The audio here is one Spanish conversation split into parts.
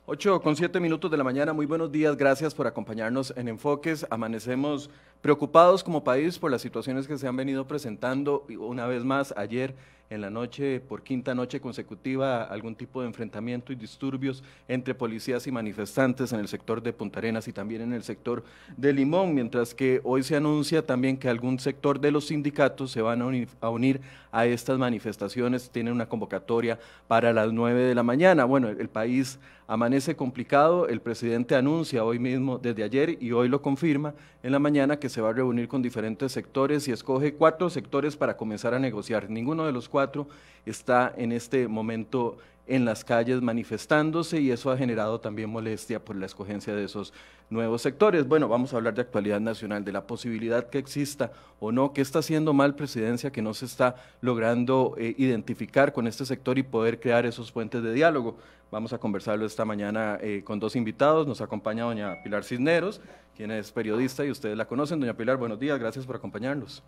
8:07 de la mañana, muy buenos días, gracias por acompañarnos en Enfoques. Amanecemos preocupados como país por las situaciones que se han venido presentando y una vez más ayer en la noche, por quinta noche consecutiva, algún tipo de enfrentamiento y disturbios entre policías y manifestantes en el sector de Punta Arenas y también en el sector de Limón, mientras que hoy se anuncia también que algún sector de los sindicatos se van a unir a estas manifestaciones, tienen una convocatoria para las 9 de la mañana. Bueno, el país amanece complicado, el presidente anuncia hoy mismo, desde ayer y hoy lo confirma en la mañana, que se va a reunir con diferentes sectores y escoge 4 sectores para comenzar a negociar. Ninguno de los 4 está en este momento en las calles manifestándose y eso ha generado también molestia por la escogencia de esos nuevos sectores. Bueno, vamos a hablar de actualidad nacional, de la posibilidad que exista o no, que está haciendo mal presidencia, que no se está logrando identificar con este sector y poder crear esos puentes de diálogo. Vamos a conversarlo esta mañana con 2 invitados. Nos acompaña doña Pilar Cisneros, quien es periodista y ustedes la conocen. Doña Pilar, buenos días, gracias por acompañarnos.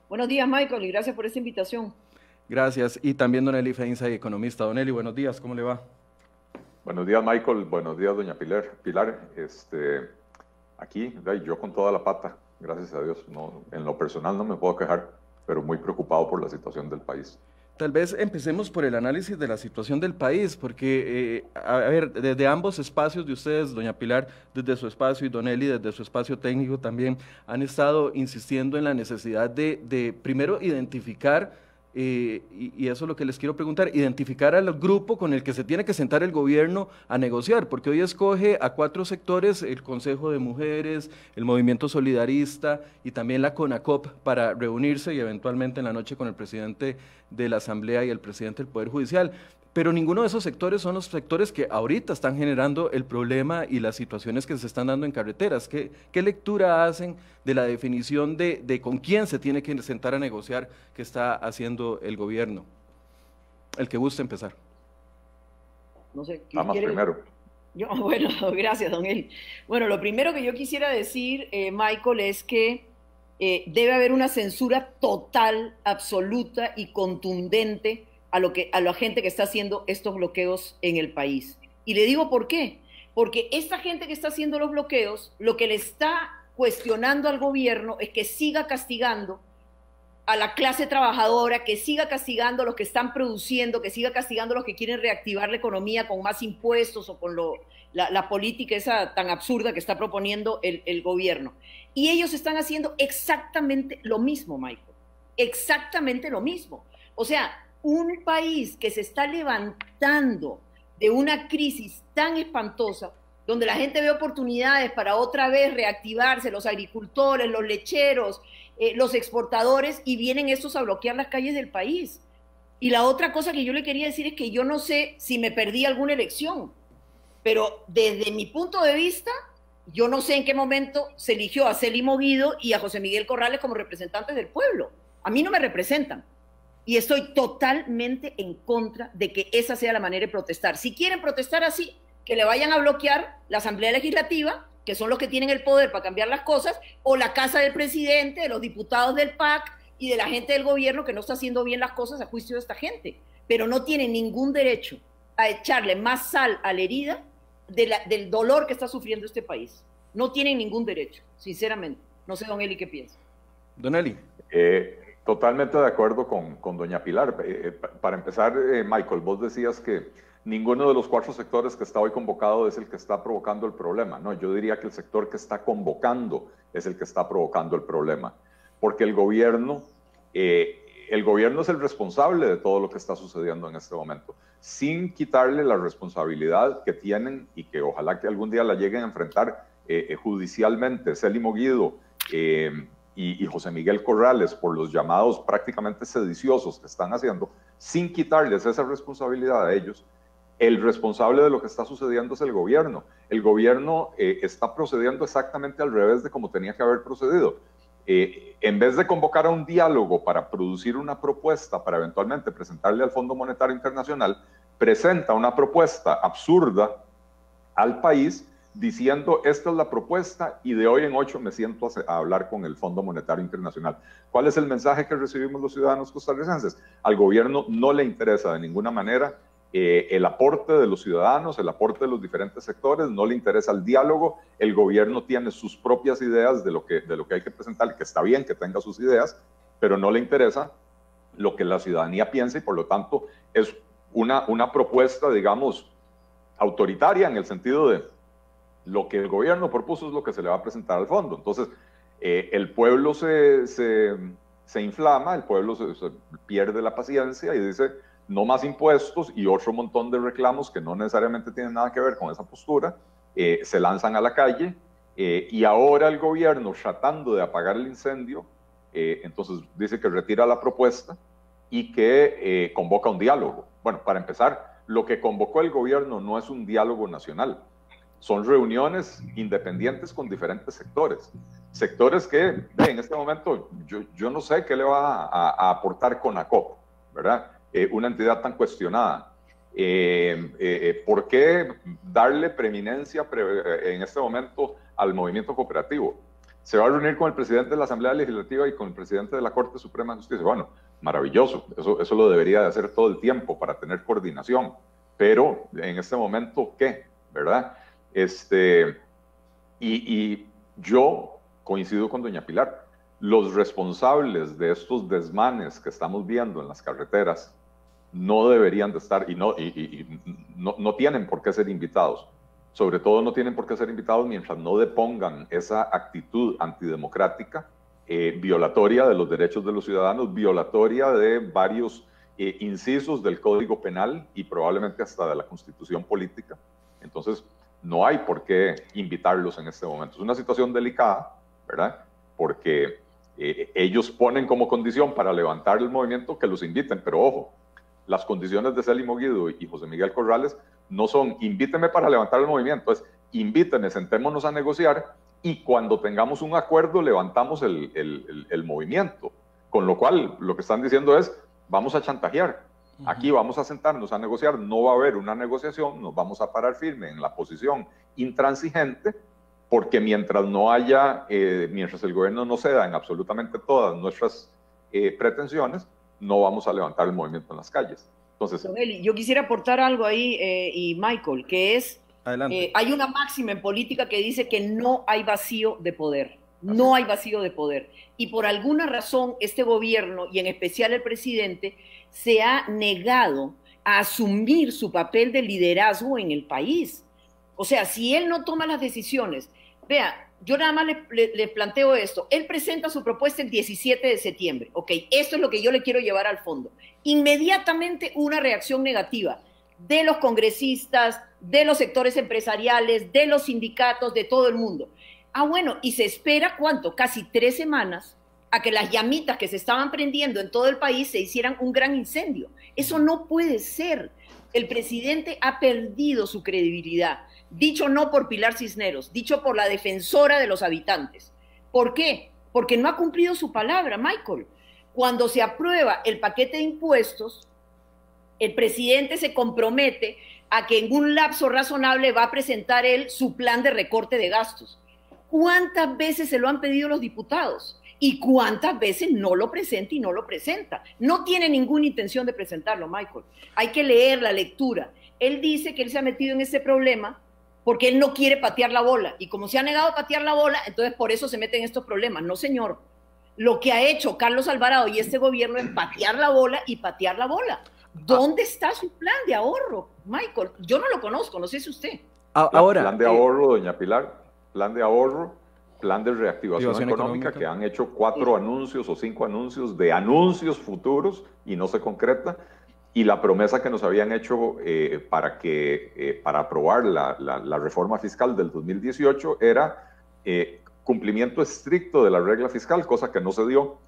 Buenos días, Michael, y gracias por esta invitación. Gracias. Y también don Eli Feinza, economista. Don Eli, buenos días, ¿cómo le va? Buenos días, Michael. Buenos días, doña Pilar. Aquí, yo con toda la pata, gracias a Dios. No, en lo personal no me puedo quejar, pero muy preocupado por la situación del país. Tal vez empecemos por el análisis de la situación del país, porque, a ver, desde ambos espacios de ustedes, doña Pilar, desde su espacio, y don Eli, desde su espacio técnico también, han estado insistiendo en la necesidad de primero identificar, y eso es lo que les quiero preguntar, identificar al grupo con el que se tiene que sentar el gobierno a negociar, porque hoy escoge a 4 sectores, el Consejo de Mujeres, el Movimiento Solidarista y también la CONACOP, para reunirse y eventualmente en la noche con el presidente de la Asamblea y el presidente del Poder Judicial. Pero ninguno de esos sectores son los sectores que ahorita están generando el problema y las situaciones que se están dando en carreteras. ¿Qué lectura hacen de la definición de con quién se tiene que sentar a negociar que está haciendo el gobierno? El que guste empezar. No sé, Vamos ¿quiere? primero. Bueno, gracias, don Eli. Bueno, lo primero que yo quisiera decir, Michael, es que debe haber una censura total, absoluta y contundente a la gente que está haciendo estos bloqueos en el país. Y le digo por qué. Porque esta gente que está haciendo los bloqueos, lo que le está cuestionando al gobierno es que siga castigando a la clase trabajadora, que siga castigando a los que están produciendo, que siga castigando a los que quieren reactivar la economía con más impuestos o con la política esa tan absurda que está proponiendo el gobierno. Y ellos están haciendo exactamente lo mismo, Michael. Exactamente lo mismo. O sea, un país que se está levantando de una crisis tan espantosa, donde la gente ve oportunidades para otra vez reactivarse, los agricultores, los lecheros, los exportadores, y vienen estos a bloquear las calles del país. Y la otra cosa que yo le quería decir es que yo no sé si me perdí alguna elección, pero desde mi punto de vista, yo no sé en qué momento se eligió a Celi Moguido y a José Miguel Corrales como representantes del pueblo. A mí no me representan. Y estoy totalmente en contra de que esa sea la manera de protestar. Si quieren protestar así, que le vayan a bloquear la Asamblea Legislativa, que son los que tienen el poder para cambiar las cosas, o la casa del presidente, de los diputados del PAC y de la gente del gobierno que no está haciendo bien las cosas a juicio de esta gente. Pero no tienen ningún derecho a echarle más sal a la herida del dolor que está sufriendo este país. No tienen ningún derecho, sinceramente. No sé, don Eli, ¿qué piensa? Don Eli. Totalmente de acuerdo con doña Pilar. Para empezar, Michael, vos decías que ninguno de los 4 sectores que está hoy convocado es el que está provocando el problema. No, yo diría que el sector que está convocando es el que está provocando el problema. Porque el gobierno es el responsable de todo lo que está sucediendo en este momento, sin quitarle la responsabilidad que tienen y que ojalá que algún día la lleguen a enfrentar judicialmente Celi Moguido y José Miguel Corrales por los llamados prácticamente sediciosos que están haciendo, sin quitarles esa responsabilidad a ellos. El responsable de lo que está sucediendo es el gobierno. El gobierno está procediendo exactamente al revés de como tenía que haber procedido. En vez de convocar a un diálogo para producir una propuesta para eventualmente presentarle al Fondo Monetario Internacional, presenta una propuesta absurda al país diciendo esta es la propuesta y de hoy en 8 me siento a hablar con el Fondo Monetario Internacional. ¿Cuál es el mensaje que recibimos los ciudadanos costarricenses? Al gobierno no le interesa de ninguna manera el aporte de los ciudadanos, el aporte de los diferentes sectores, no le interesa el diálogo, el gobierno tiene sus propias ideas de lo que hay que presentar, que está bien que tenga sus ideas, pero no le interesa lo que la ciudadanía piensa y por lo tanto es una propuesta, digamos, autoritaria en el sentido de lo que el gobierno propuso es lo que se le va a presentar al fondo. Entonces, el pueblo se inflama, el pueblo se pierde la paciencia y dice no más impuestos y otro montón de reclamos que no necesariamente tienen nada que ver con esa postura, se lanzan a la calle y ahora el gobierno, tratando de apagar el incendio, entonces dice que retira la propuesta y que convoca un diálogo. Bueno, para empezar, lo que convocó el gobierno no es un diálogo nacional, son reuniones independientes con diferentes sectores. Sectores que, en este momento, yo no sé qué le va a aportar CONACOP, ¿verdad? Una entidad tan cuestionada. ¿Por qué darle preeminencia en este momento al movimiento cooperativo? Se va a reunir con el presidente de la Asamblea Legislativa y con el presidente de la Corte Suprema de Justicia. Bueno, maravilloso, eso lo debería de hacer todo el tiempo para tener coordinación, pero en este momento, ¿qué? ¿Verdad? Y yo coincido con doña Pilar, los responsables de estos desmanes que estamos viendo en las carreteras no deberían de estar y no tienen por qué ser invitados. Sobre todo no tienen por qué ser invitados mientras no depongan esa actitud antidemocrática, violatoria de los derechos de los ciudadanos, violatoria de varios incisos del Código Penal y probablemente hasta de la Constitución Política. Entonces, no hay por qué invitarlos en este momento. Es una situación delicada, ¿verdad? Porque ellos ponen como condición para levantar el movimiento que los inviten, pero ojo, las condiciones de Célimo Guido y José Miguel Corrales no son invíteme para levantar el movimiento, es invítenme, sentémonos a negociar y cuando tengamos un acuerdo levantamos el movimiento. Con lo cual, lo que están diciendo es, vamos a chantajear, aquí vamos a sentarnos a negociar, no va a haber una negociación, nos vamos a parar firme en la posición intransigente, porque mientras no haya, mientras el gobierno no ceda en absolutamente todas nuestras pretensiones, no vamos a levantar el movimiento en las calles. Entonces, Don Eli, yo quisiera aportar algo ahí, y Michael, que es, hay una máxima en política que dice que no hay vacío de poder, no hay vacío de poder. Y por alguna razón este gobierno, y en especial el presidente, se ha negado a asumir su papel de liderazgo en el país. O sea, si él no toma las decisiones, vea, yo nada más le planteo esto. Él presenta su propuesta el 17 de septiembre. Ok, esto es lo que yo le quiero llevar al fondo. Inmediatamente una reacción negativa de los congresistas, de los sectores empresariales, de los sindicatos, de todo el mundo. Ah, bueno, y se espera, ¿cuánto? Casi 3 semanas a que las llamitas que se estaban prendiendo en todo el país se hicieran un gran incendio. Eso no puede ser. El presidente ha perdido su credibilidad. Dicho no por Pilar Cisneros, dicho por la defensora de los habitantes. ¿Por qué? Porque no ha cumplido su palabra, Michael. Cuando se aprueba el paquete de impuestos, el presidente se compromete a que en un lapso razonable va a presentar él su plan de recorte de gastos. ¿Cuántas veces se lo han pedido los diputados? ¿Y cuántas veces no lo presenta y no lo presenta? No tiene ninguna intención de presentarlo, Michael. Hay que leer la lectura. Él dice que él se ha metido en ese problema porque él no quiere patear la bola. Y como se ha negado a patear la bola, entonces por eso se mete en estos problemas. No, señor. Lo que ha hecho Carlos Alvarado y este gobierno es patear la bola y patear la bola. ¿Dónde está su plan de ahorro, Michael? Yo no lo conozco, no sé si usted. Ahora, plan de ahorro, doña Pilar, plan de ahorro, plan de reactivación económica, que han hecho 4 anuncios o 5 anuncios de anuncios futuros y no se concreta. Y la promesa que nos habían hecho para aprobar la reforma fiscal del 2018 era cumplimiento estricto de la regla fiscal, cosa que no se dio.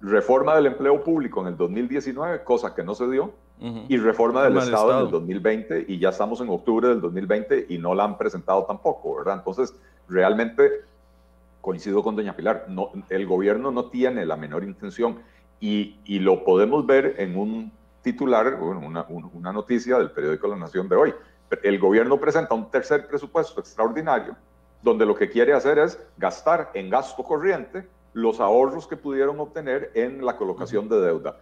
Reforma del empleo público en el 2019, cosa que no se dio. Y reforma del Estado en el 2020, y ya estamos en octubre del 2020 y no la han presentado tampoco, ¿verdad? Entonces, realmente coincido con doña Pilar, el gobierno no tiene la menor intención. Y lo podemos ver en un titular, una noticia del periódico La Nación de hoy. El gobierno presenta un tercer presupuesto extraordinario, donde lo que quiere hacer es gastar en gasto corriente los ahorros que pudieron obtener en la colocación de deuda.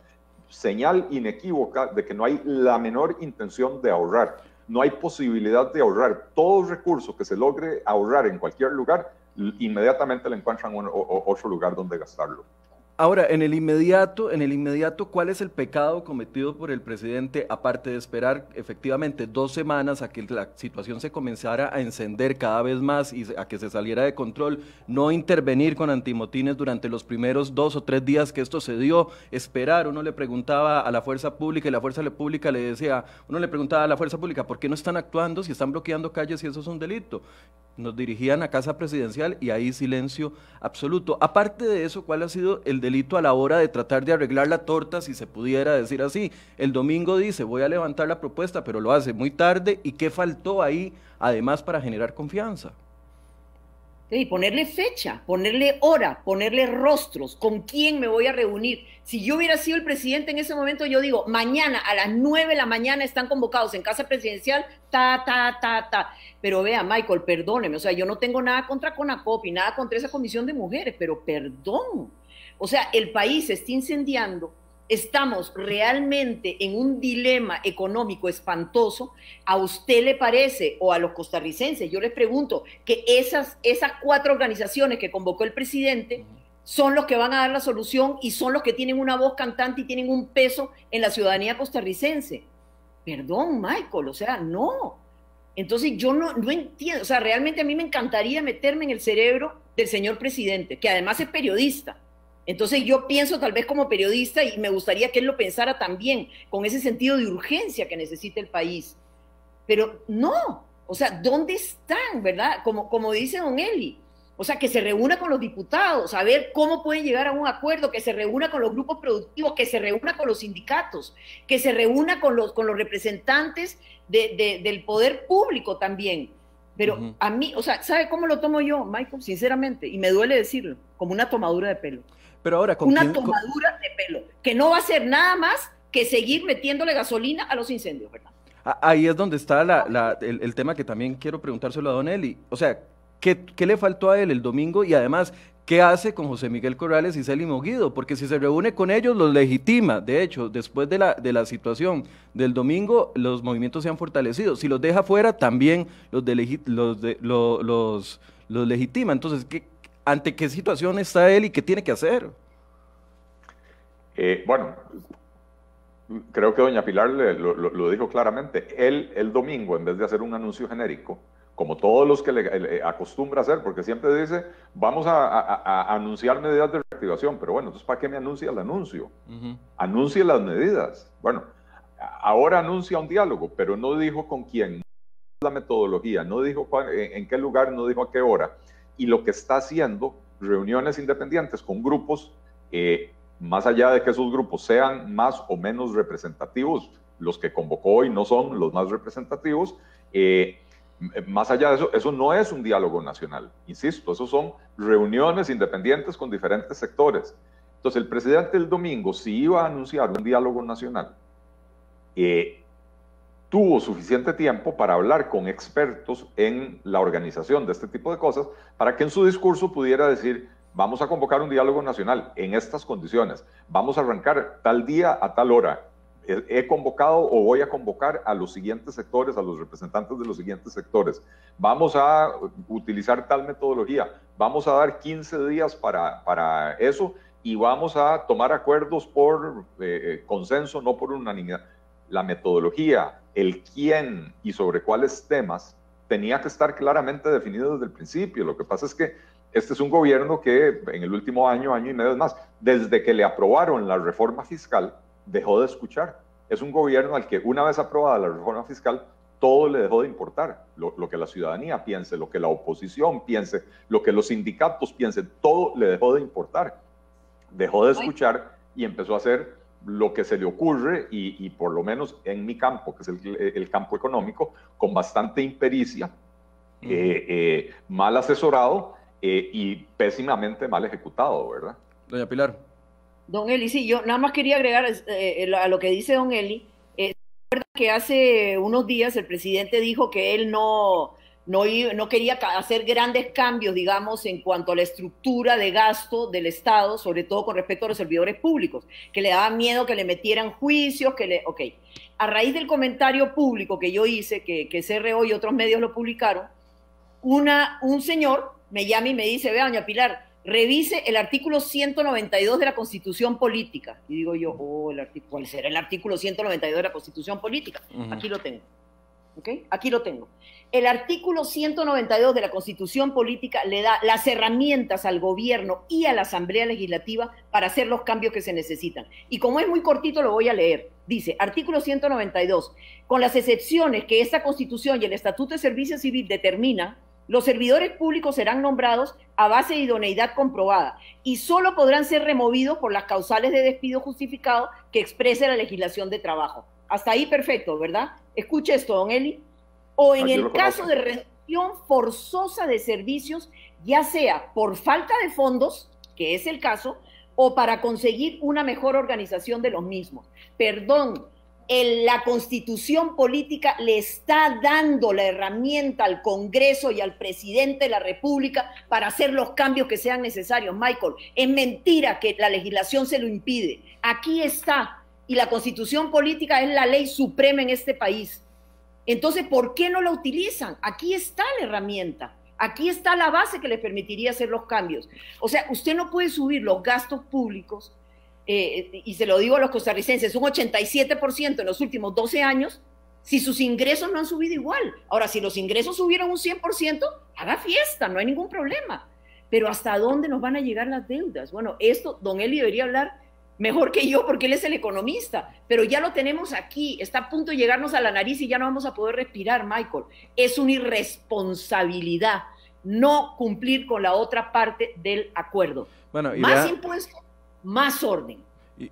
señal inequívoca de que no hay la menor intención de ahorrar. No hay posibilidad de ahorrar. Todo recurso que se logre ahorrar en cualquier lugar, inmediatamente le encuentran otro lugar donde gastarlo. Ahora, en el inmediato, ¿cuál es el pecado cometido por el presidente, aparte de esperar efectivamente 2 semanas a que la situación se comenzara a encender cada vez más y a que se saliera de control, no intervenir con antimotines durante los primeros 2 o 3 días que esto se dio, esperar? Uno le preguntaba a la fuerza pública y la fuerza pública le decía, uno le preguntaba a la fuerza pública, ¿por qué no están actuando si están bloqueando calles y eso es un delito? Nos dirigían a Casa Presidencial y ahí silencio absoluto. Aparte de eso, ¿cuál ha sido el delito a la hora de tratar de arreglar la torta, si se pudiera decir así? El domingo dice, voy a levantar la propuesta, pero lo hace muy tarde. ¿Y qué faltó ahí, además, para generar confianza? Sí, ponerle fecha, ponerle hora, ponerle rostros, con quién me voy a reunir. Si yo hubiera sido el presidente en ese momento, yo digo, mañana a las 9 de la mañana están convocados en Casa Presidencial, ta. Pero vea, Michael, perdóneme, o sea, yo no tengo nada contra CONACOP y nada contra esa comisión de mujeres, pero perdón. O sea, el país se está incendiando. Estamos realmente en un dilema económico espantoso. ¿A usted le parece, o a los costarricenses, yo les pregunto, que esas 4 organizaciones que convocó el presidente son los que van a dar la solución y son los que tienen una voz cantante y tienen un peso en la ciudadanía costarricense? Perdón, Michael, o sea, no. Entonces yo no entiendo, o sea, realmente a mí me encantaría meterme en el cerebro del señor presidente, que además es periodista. Entonces yo pienso tal vez como periodista y me gustaría que él lo pensara también, con ese sentido de urgencia que necesita el país. Pero no, o sea, ¿dónde están, verdad? Como dice don Eli, o sea, que se reúna con los diputados, a ver cómo pueden llegar a un acuerdo, que se reúna con los grupos productivos, que se reúna con los sindicatos, que se reúna con los representantes del poder público también. Pero a mí, o sea, ¿sabe cómo lo tomo yo, Michael? Sinceramente, y me duele decirlo, como una tomadura de pelo. Pero ahora, una tomadura de pelo, que no va a ser nada más que seguir metiéndole gasolina a los incendios, ¿verdad? Ahí es donde está el tema que también quiero preguntárselo a don Eli. O sea, ¿qué le faltó a él el domingo? Y además, ¿qué hace con José Miguel Corrales y Célimo Guido? Porque si se reúne con ellos, los legitima. De hecho, después de la situación del domingo, los movimientos se han fortalecido. Si los deja fuera, también los legitima. Entonces, ¿ante qué situación está él y qué tiene que hacer? Bueno, creo que doña Pilar lo dijo claramente. Él, el domingo, en vez de hacer un anuncio genérico, como todos los que le acostumbra hacer, porque siempre dice, vamos a anunciar medidas de reactivación, pero bueno, entonces ¿para qué me anuncia el anuncio? Anuncie las medidas. Bueno, ahora anuncia un diálogo, pero no dijo con quién, no la metodología, no dijo en qué lugar, no dijo a qué hora. Y lo que está haciendo, reuniones independientes con grupos, más allá de que esos grupos sean más o menos representativos, los que convocó hoy no son los más representativos, más allá de eso, eso no es un diálogo nacional, insisto, eso son reuniones independientes con diferentes sectores. Entonces el presidente el domingo, si iba a anunciar un diálogo nacional, tuvo suficiente tiempo para hablar con expertos en la organización de este tipo de cosas, para que en su discurso pudiera decir, vamos a convocar un diálogo nacional en estas condiciones, vamos a arrancar tal día a tal hora, he convocado o voy a convocar a los siguientes sectores, a los representantes de los siguientes sectores, vamos a utilizar tal metodología, vamos a dar 15 días para eso y vamos a tomar acuerdos por consenso, no por unanimidad. La metodología, el quién y sobre cuáles temas tenía que estar claramente definido desde el principio. Lo que pasa es que este es un gobierno que en el último año y medio es más, desde que le aprobaron la reforma fiscal, dejó de escuchar. Es un gobierno al que una vez aprobada la reforma fiscal, todo le dejó de importar. Lo que la ciudadanía piense, lo que la oposición piense, lo que los sindicatos piensen, todo le dejó de importar. Dejó de escuchar y empezó a hacer lo que se le ocurre y por lo menos en mi campo, que es el campo económico, con bastante impericia, mal asesorado y pésimamente mal ejecutado, ¿verdad? Doña Pilar. Don Eli, sí, yo nada más quería agregar a lo que dice don Eli. ¿Se acuerdan que hace unos días el presidente dijo que él no no quería hacer grandes cambios, digamos, en cuanto a la estructura de gasto del Estado, sobre todo con respecto a los servidores públicos, que le daba miedo que le metieran juicios, Ok. A raíz del comentario público que yo hice, que CRO y otros medios lo publicaron, un señor me llama y me dice, vea, doña Pilar, revise el artículo 192 de la Constitución Política. Y digo yo, ¿cuál será el artículo 192 de la Constitución Política? Aquí lo tengo. ¿Okay? Aquí lo tengo. El artículo 192 de la Constitución Política le da las herramientas al gobierno y a la Asamblea Legislativa para hacer los cambios que se necesitan. Y como es muy cortito, lo voy a leer. Dice, artículo 192, con las excepciones que esta Constitución y el Estatuto de Servicio Civil determinan, los servidores públicos serán nombrados a base de idoneidad comprobada y solo podrán ser removidos por las causales de despido justificado que exprese la legislación de trabajo. Hasta ahí perfecto, ¿verdad? Escuche esto, don Eli. O en el caso de reducción forzosa de servicios, ya sea por falta de fondos, que es el caso, o para conseguir una mejor organización de los mismos. Perdón, la Constitución Política le está dando la herramienta al Congreso y al presidente de la República para hacer los cambios que sean necesarios. Michael, es mentira que la legislación se lo impide. Aquí está. Y la Constitución Política es la ley suprema en este país. Entonces, ¿por qué no la utilizan? Aquí está la herramienta. Aquí está la base que les permitiría hacer los cambios. O sea, usted no puede subir los gastos públicos, y se lo digo a los costarricenses, un 87% en los últimos 12 años, si sus ingresos no han subido igual. Ahora, si los ingresos subieron un 100%, haga fiesta, no hay ningún problema. Pero ¿hasta dónde nos van a llegar las deudas? Bueno, esto, don Eli debería hablar mejor que yo porque él es el economista, pero ya lo tenemos aquí, está a punto de llegarnos a la nariz y ya no vamos a poder respirar, Michael. Es una irresponsabilidad no cumplir con la otra parte del acuerdo. Bueno, más impuestos, más orden.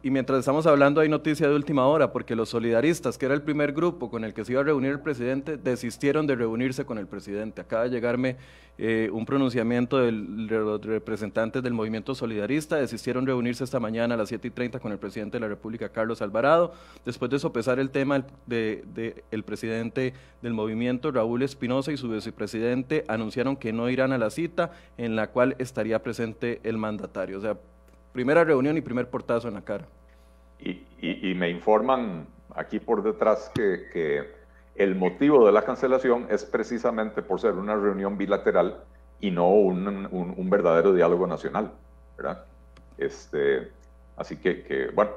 Y mientras estamos hablando hay noticia de última hora, porque los solidaristas, que era el primer grupo con el que se iba a reunir el presidente, desistieron de reunirse con el presidente. Acaba de llegarme un pronunciamiento de los representantes del movimiento solidarista, desistieron de reunirse esta mañana a las 7:30 con el presidente de la República, Carlos Alvarado, después de sopesar el tema el presidente del movimiento, Raúl Espinosa, y su vicepresidente anunciaron que no irán a la cita en la cual estaría presente el mandatario. O sea, primera reunión y primer portazo en la cara. Y me informan aquí por detrás que el motivo de la cancelación es precisamente por ser una reunión bilateral y no un verdadero diálogo nacional, ¿verdad? Así que bueno,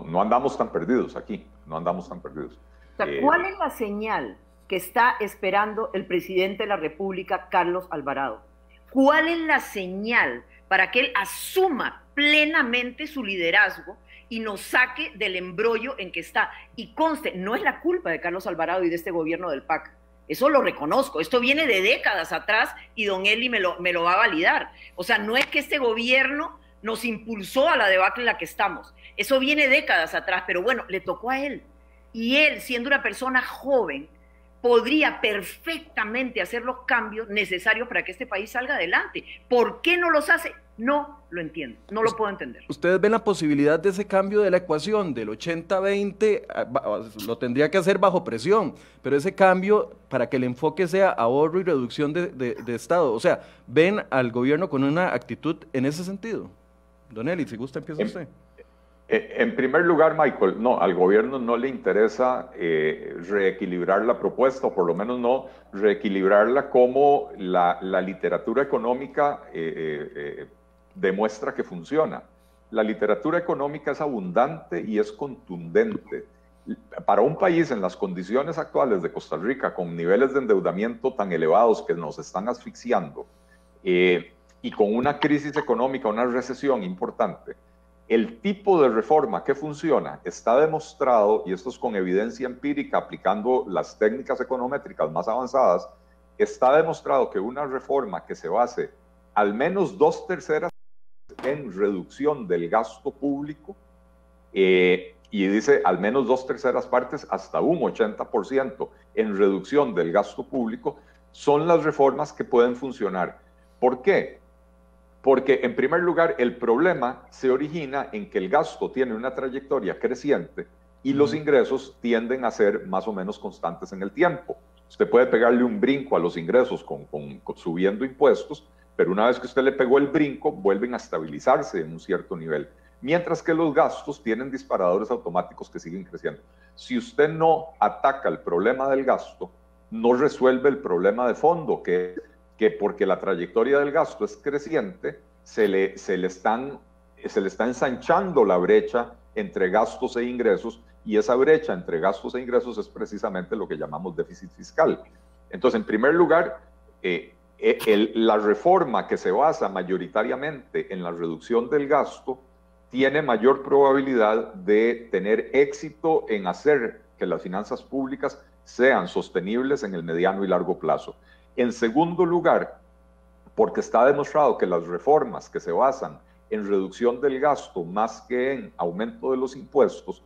no andamos tan perdidos aquí, no andamos tan perdidos. O sea, ¿cuál es la señal que está esperando el presidente de la República, Carlos Alvarado? ¿Cuál es la señal para que él asuma plenamente su liderazgo y nos saque del embrollo en que está? Y conste, no es la culpa de Carlos Alvarado y de este gobierno del PAC. Eso lo reconozco. Esto viene de décadas atrás y don Eli me lo va a validar. O sea, no es que este gobierno nos impulsó a la debacle en la que estamos. Eso viene décadas atrás, pero bueno, le tocó a él. Y él, siendo una persona joven, podría perfectamente hacer los cambios necesarios para que este país salga adelante. ¿Por qué no los hace? No lo entiendo, no lo puedo entender. ¿Ustedes ven la posibilidad de ese cambio de la ecuación del 80-20? Lo tendría que hacer bajo presión, pero ese cambio para que el enfoque sea ahorro y reducción de Estado. O sea, ¿ven al gobierno con una actitud en ese sentido? Don Eli, si gusta, empieza usted. En primer lugar, Michael, no, al gobierno no le interesa reequilibrar la propuesta, o por lo menos no reequilibrarla como la literatura económica demuestra que funciona. La literatura económica es abundante y es contundente. Para un país en las condiciones actuales de Costa Rica, con niveles de endeudamiento tan elevados que nos están asfixiando, y con una crisis económica, una recesión importante, el tipo de reforma que funciona está demostrado, y esto es con evidencia empírica aplicando las técnicas econométricas más avanzadas, está demostrado que una reforma que se base al menos 2/3 en reducción del gasto público, y dice al menos 2/3 partes, hasta un 80% en reducción del gasto público, son las reformas que pueden funcionar. ¿Por qué? Porque, en primer lugar, el problema se origina en que el gasto tiene una trayectoria creciente y los ingresos tienden a ser más o menos constantes en el tiempo. Usted puede pegarle un brinco a los ingresos subiendo impuestos, pero una vez que usted le pegó el brinco, vuelven a estabilizarse en un cierto nivel. Mientras que los gastos tienen disparadores automáticos que siguen creciendo. Si usted no ataca el problema del gasto, no resuelve el problema de fondo, que porque la trayectoria del gasto es creciente, se le está ensanchando la brecha entre gastos e ingresos, y esa brecha entre gastos e ingresos es precisamente lo que llamamos déficit fiscal. Entonces, en primer lugar, la reforma que se basa mayoritariamente en la reducción del gasto tiene mayor probabilidad de tener éxito en hacer que las finanzas públicas sean sostenibles en el mediano y largo plazo. En segundo lugar, porque está demostrado que las reformas que se basan en reducción del gasto más que en aumento de los impuestos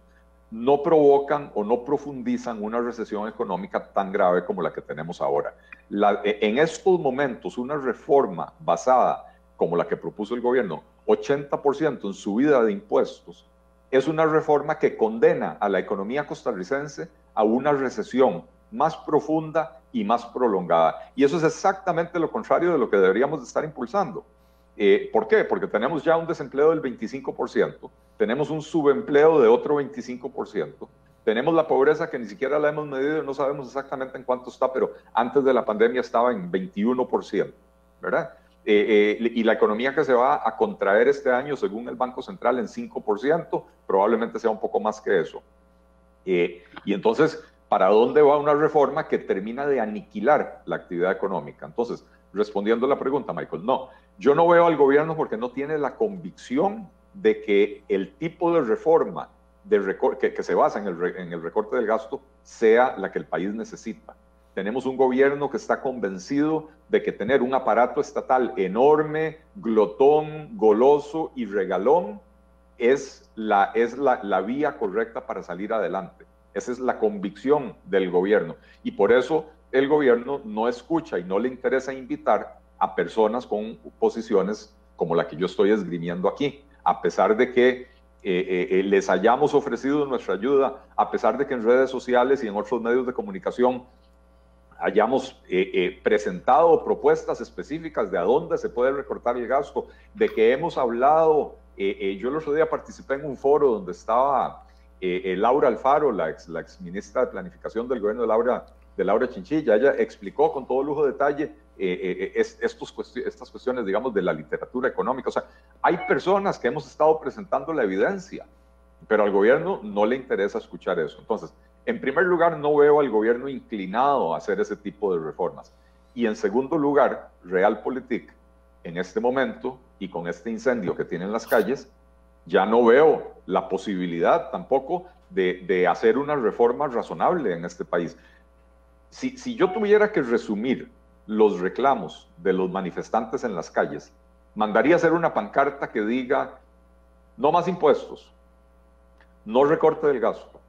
no provocan o no profundizan una recesión económica tan grave como la que tenemos ahora. En estos momentos, una reforma basada, como la que propuso el gobierno, 80% en subida de impuestos, es una reforma que condena a la economía costarricense a una recesión más profunda y más prolongada. Y eso es exactamente lo contrario de lo que deberíamos de estar impulsando. ¿Por qué? Porque tenemos ya un desempleo del 25%, tenemos un subempleo de otro 25%, tenemos la pobreza que ni siquiera la hemos medido y no sabemos exactamente en cuánto está, pero antes de la pandemia estaba en 21%, ¿verdad? Y la economía que se va a contraer este año, según el Banco Central, en 5%, probablemente sea un poco más que eso. Y entonces, ¿para dónde va una reforma que termina de aniquilar la actividad económica? Entonces, respondiendo a la pregunta, Michael, no, yo no veo al gobierno porque no tiene la convicción de que el tipo de reforma que se basa en el recorte del gasto sea la que el país necesita. Tenemos un gobierno que está convencido de que tener un aparato estatal enorme, glotón, goloso y regalón es la vía correcta para salir adelante. Esa es la convicción del gobierno. Y por eso el gobierno no escucha y no le interesa invitar a personas con posiciones como la que yo estoy esgrimiendo aquí, a pesar de que les hayamos ofrecido nuestra ayuda, a pesar de que en redes sociales y en otros medios de comunicación hayamos presentado propuestas específicas de a dónde se puede recortar el gasto, de que hemos hablado, yo el otro día participé en un foro donde estaba Laura Alfaro, la ex ministra de Planificación del gobierno de Laura Chinchilla. Ella explicó con todo lujo de detalle estas cuestiones, digamos, de la literatura económica. O sea, hay personas que hemos estado presentando la evidencia, pero al gobierno no le interesa escuchar eso. Entonces, en primer lugar, no veo al gobierno inclinado a hacer ese tipo de reformas. Y en segundo lugar, Realpolitik, en este momento, y con este incendio que tienen las calles, ya no veo la posibilidad tampoco de hacer una reforma razonable en este país. Si yo tuviera que resumir los reclamos de los manifestantes en las calles, mandaría hacer una pancarta que diga: no más impuestos, no recorte del gasto,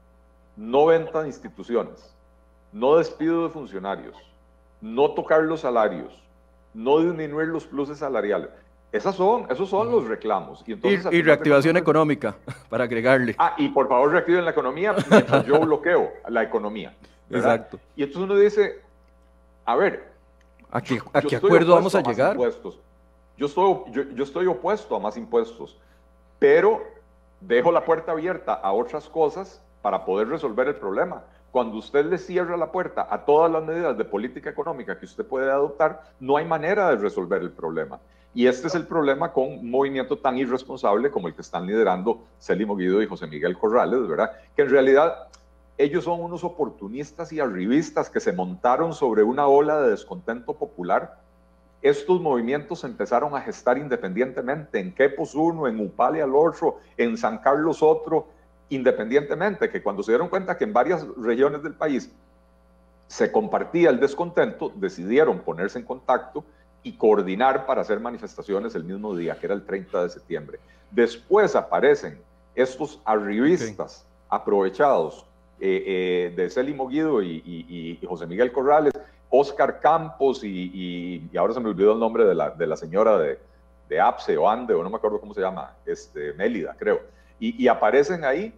no venta de instituciones, no despido de funcionarios, no tocar los salarios, no disminuir los pluses salariales. Esos son los reclamos. Y, entonces, y reactivación económica, para agregarle. Y por favor reactiven la economía mientras yo bloqueo la economía, ¿verdad? Exacto. Y entonces uno dice, a ver, ¿a qué acuerdo vamos a llegar? Yo estoy opuesto a más impuestos, pero dejo la puerta abierta a otras cosas para poder resolver el problema. Cuando usted le cierra la puerta a todas las medidas de política económica que usted puede adoptar, no hay manera de resolver el problema. Y este es el problema con un movimiento tan irresponsable como el que están liderando Célimo Guido y José Miguel Corrales, ¿verdad? Que en realidad ellos son unos oportunistas y arribistas que se montaron sobre una ola de descontento popular. Estos movimientos se empezaron a gestar independientemente, en Quepos uno, en Upale al otro, en San Carlos otro, independientemente, que cuando se dieron cuenta que en varias regiones del país se compartía el descontento, decidieron ponerse en contacto y coordinar para hacer manifestaciones el mismo día, que era el 30 de septiembre. Después aparecen estos arribistas aprovechados de Célimo Guido y José Miguel Corrales, Oscar Campos y ahora se me olvidó el nombre de la señora de APSE o ANDE, o no me acuerdo cómo se llama, Mélida, creo. Y aparecen ahí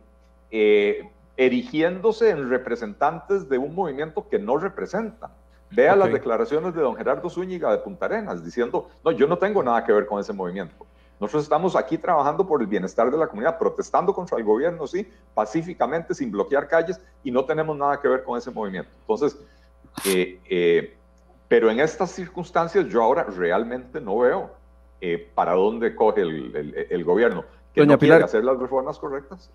erigiéndose en representantes de un movimiento que no representan. Vea las declaraciones de don Gerardo Zúñiga de Punta Arenas, diciendo, no, yo no tengo nada que ver con ese movimiento. Nosotros estamos aquí trabajando por el bienestar de la comunidad, protestando contra el gobierno, sí, pacíficamente, sin bloquear calles, y no tenemos nada que ver con ese movimiento. Entonces, pero en estas circunstancias yo ahora realmente no veo para dónde coge el gobierno, que doña no Pilar, quiere hacer las reformas correctas.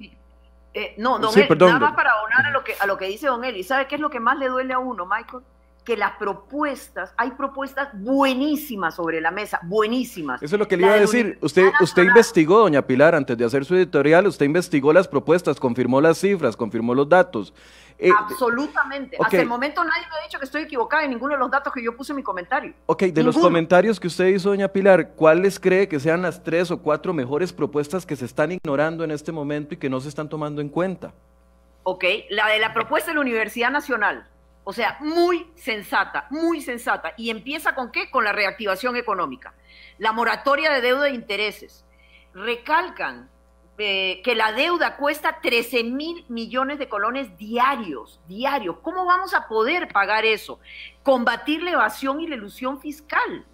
No, don Eli, nada más para abonar a lo que dice don Eli. ¿Sabe qué es lo que más le duele a uno, Michael? Que las propuestas, hay propuestas buenísimas sobre la mesa, buenísimas. Eso es lo que le iba a decir. Usted investigó, doña Pilar, antes de hacer su editorial, usted investigó las propuestas, confirmó las cifras, confirmó los datos. Absolutamente. Hasta el momento nadie me ha dicho que estoy equivocada en ninguno de los datos que yo puse en mi comentario. Ok, de los comentarios que usted hizo, doña Pilar, ¿cuáles cree que sean las 3 o 4 mejores propuestas que se están ignorando en este momento y que no se están tomando en cuenta? Ok, la de la propuesta de la Universidad Nacional. O sea, muy sensata, y empieza ¿con qué? Con la reactivación económica, la moratoria de deuda de intereses. Recalcan que la deuda cuesta 13.000 millones de colones diarios. ¿Cómo vamos a poder pagar eso? Combatir la evasión y la elusión fiscal,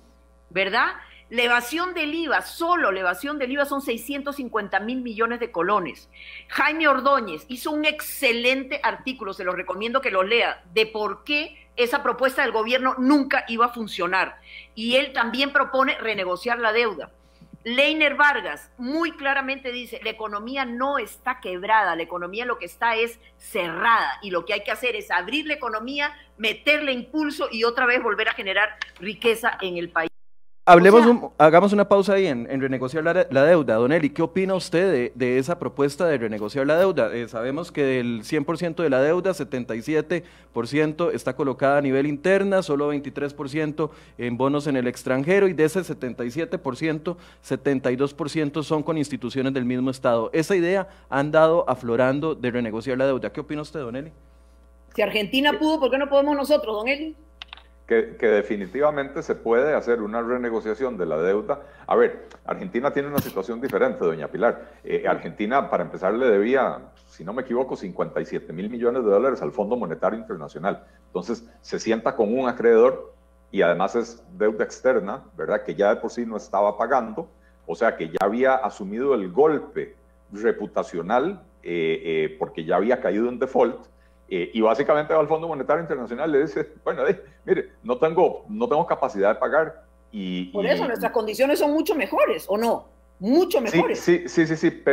¿verdad? La evasión del IVA, solo la evasión del IVA son 650.000 millones de colones. Jaime Ordóñez hizo un excelente artículo, se lo recomiendo que lo lea, de por qué esa propuesta del gobierno nunca iba a funcionar. Y él también propone renegociar la deuda. Leiner Vargas muy claramente dice, la economía no está quebrada, la economía lo que está es cerrada y lo que hay que hacer es abrir la economía, meterle impulso y otra vez volver a generar riqueza en el país. Hagamos una pausa ahí en renegociar la deuda. Don Eli, ¿qué opina usted de esa propuesta de renegociar la deuda? Sabemos que del 100% de la deuda, 77% está colocada a nivel interna, solo 23% en bonos en el extranjero, y de ese 77%, 72% son con instituciones del mismo Estado. Esa idea ha andado aflorando de renegociar la deuda. ¿Qué opina usted, don Eli? Si Argentina pudo, ¿por qué no podemos nosotros, don Eli? Que definitivamente se puede hacer una renegociación de la deuda. A ver, Argentina tiene una situación diferente, doña Pilar. Argentina, para empezar, le debía, si no me equivoco, 57.000 millones de dólares al Fondo Monetario Internacional. Entonces, se sienta con un acreedor y además es deuda externa, ¿verdad? Que ya de por sí no estaba pagando, o sea que ya había asumido el golpe reputacional porque ya había caído en default. Y básicamente va al Fondo Monetario Internacional y le dice, bueno, mire, no tengo capacidad de pagar. Por eso nuestras condiciones son mucho mejores, ¿o no? Mucho mejores. Sí,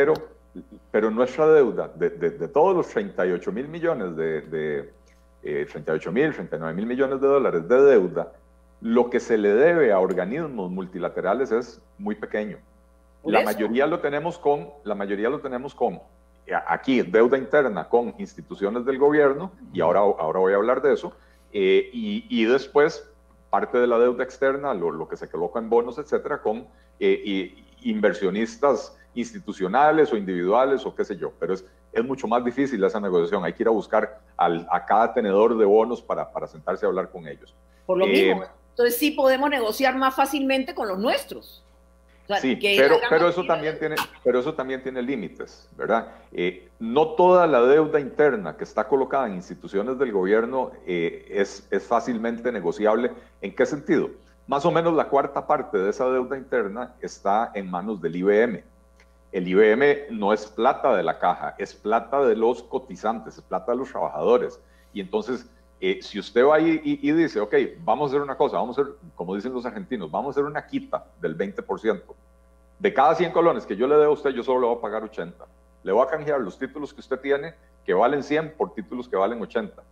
pero nuestra deuda, de todos los 38.000 millones 39.000 millones de dólares de deuda, lo que se le debe a organismos multilaterales es muy pequeño. La mayoría lo tenemos con aquí, deuda interna con instituciones del gobierno, y ahora voy a hablar de eso, y después parte de la deuda externa, lo que se coloca en bonos, etcétera, con inversionistas institucionales o individuales o qué sé yo, pero es mucho más difícil esa negociación, hay que ir a buscar a cada tenedor de bonos para sentarse a hablar con ellos. Por lo mismo, entonces sí podemos negociar más fácilmente con los nuestros. O sea, sí, pero eso también tiene límites, ¿verdad? No toda la deuda interna que está colocada en instituciones del gobierno es fácilmente negociable. ¿En qué sentido? Más o menos la cuarta parte de esa deuda interna está en manos del IBM. El IBM no es plata de la caja, es plata de los cotizantes, es plata de los trabajadores. Y entonces, si usted va ahí y dice, ok, vamos a hacer una cosa, vamos a hacer, como dicen los argentinos, vamos a hacer una quita del 20%. De cada 100 colones que yo le dé a usted, yo solo le voy a pagar 80. Le voy a canjear los títulos que usted tiene, que valen 100, por títulos que valen 80.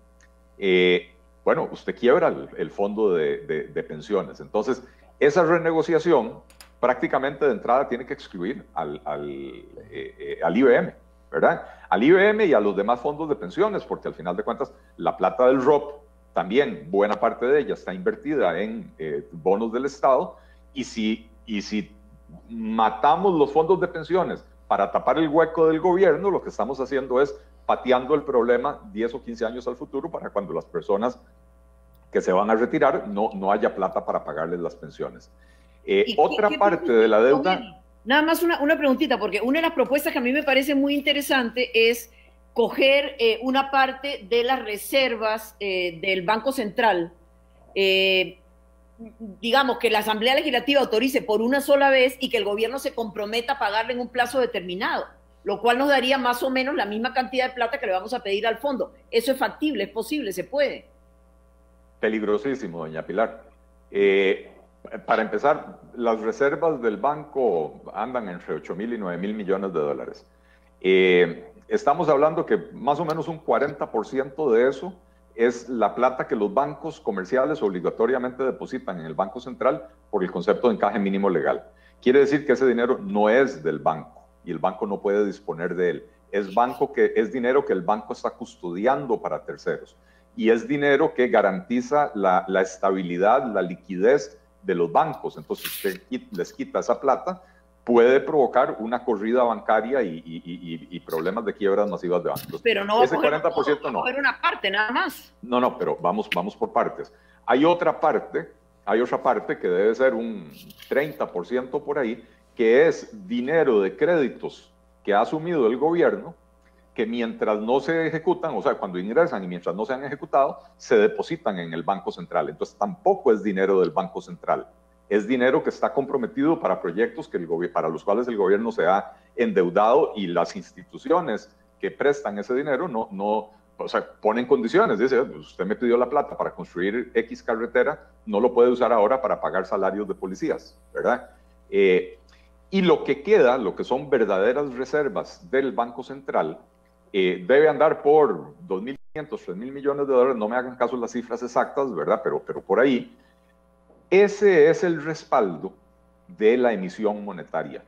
Bueno, usted quiebra el fondo de pensiones. Entonces, esa renegociación prácticamente de entrada tiene que excluir al IBM, ¿verdad? Al IBM y a los demás fondos de pensiones, porque al final de cuentas la plata del ROP, también buena parte de ella está invertida en bonos del Estado, y si matamos los fondos de pensiones para tapar el hueco del gobierno, lo que estamos haciendo es pateando el problema 10 o 15 años al futuro para cuando las personas que se van a retirar no haya plata para pagarles las pensiones. Otra parte de la deuda... Nada más una preguntita, porque una de las propuestas que a mí me parece muy interesante es coger una parte de las reservas del Banco Central, digamos que la Asamblea Legislativa autorice por una sola vez y que el gobierno se comprometa a pagarle en un plazo determinado, lo cual nos daría más o menos la misma cantidad de plata que le vamos a pedir al fondo. Eso es factible, es posible, se puede. Peligrosísimo, doña Pilar. Para empezar, las reservas del banco andan entre 8.000 y 9.000 millones de dólares. Estamos hablando que más o menos un 40% de eso es la plata que los bancos comerciales obligatoriamente depositan en el Banco Central por el concepto de encaje mínimo legal. Quiere decir que ese dinero no es del banco y el banco no puede disponer de él. Es dinero que el banco está custodiando para terceros y es dinero que garantiza la estabilidad, la liquidez de los bancos. Entonces, si usted les quita esa plata, puede provocar una corrida bancaria y problemas de quiebras masivas de bancos. Pero no va ese 40% no. Va a coger una parte nada más. No, pero vamos por partes. Hay otra parte que debe ser un 30% por ahí, que es dinero de créditos que ha asumido el gobierno, que mientras no se ejecutan, o sea, cuando ingresan y mientras no se han ejecutado, se depositan en el Banco Central. Entonces tampoco es dinero del Banco Central. Es dinero que está comprometido para proyectos para los cuales el gobierno se ha endeudado y las instituciones que prestan ese dinero o sea, ponen condiciones. Dice, usted me pidió la plata para construir X carretera, no lo puede usar ahora para pagar salarios de policías, ¿verdad? Y lo que queda, lo que son verdaderas reservas del Banco Central, debe andar por 2.500, 3.000 millones de dólares, no me hagan caso las cifras exactas, ¿verdad? Pero por ahí. Ese es el respaldo de la emisión monetaria.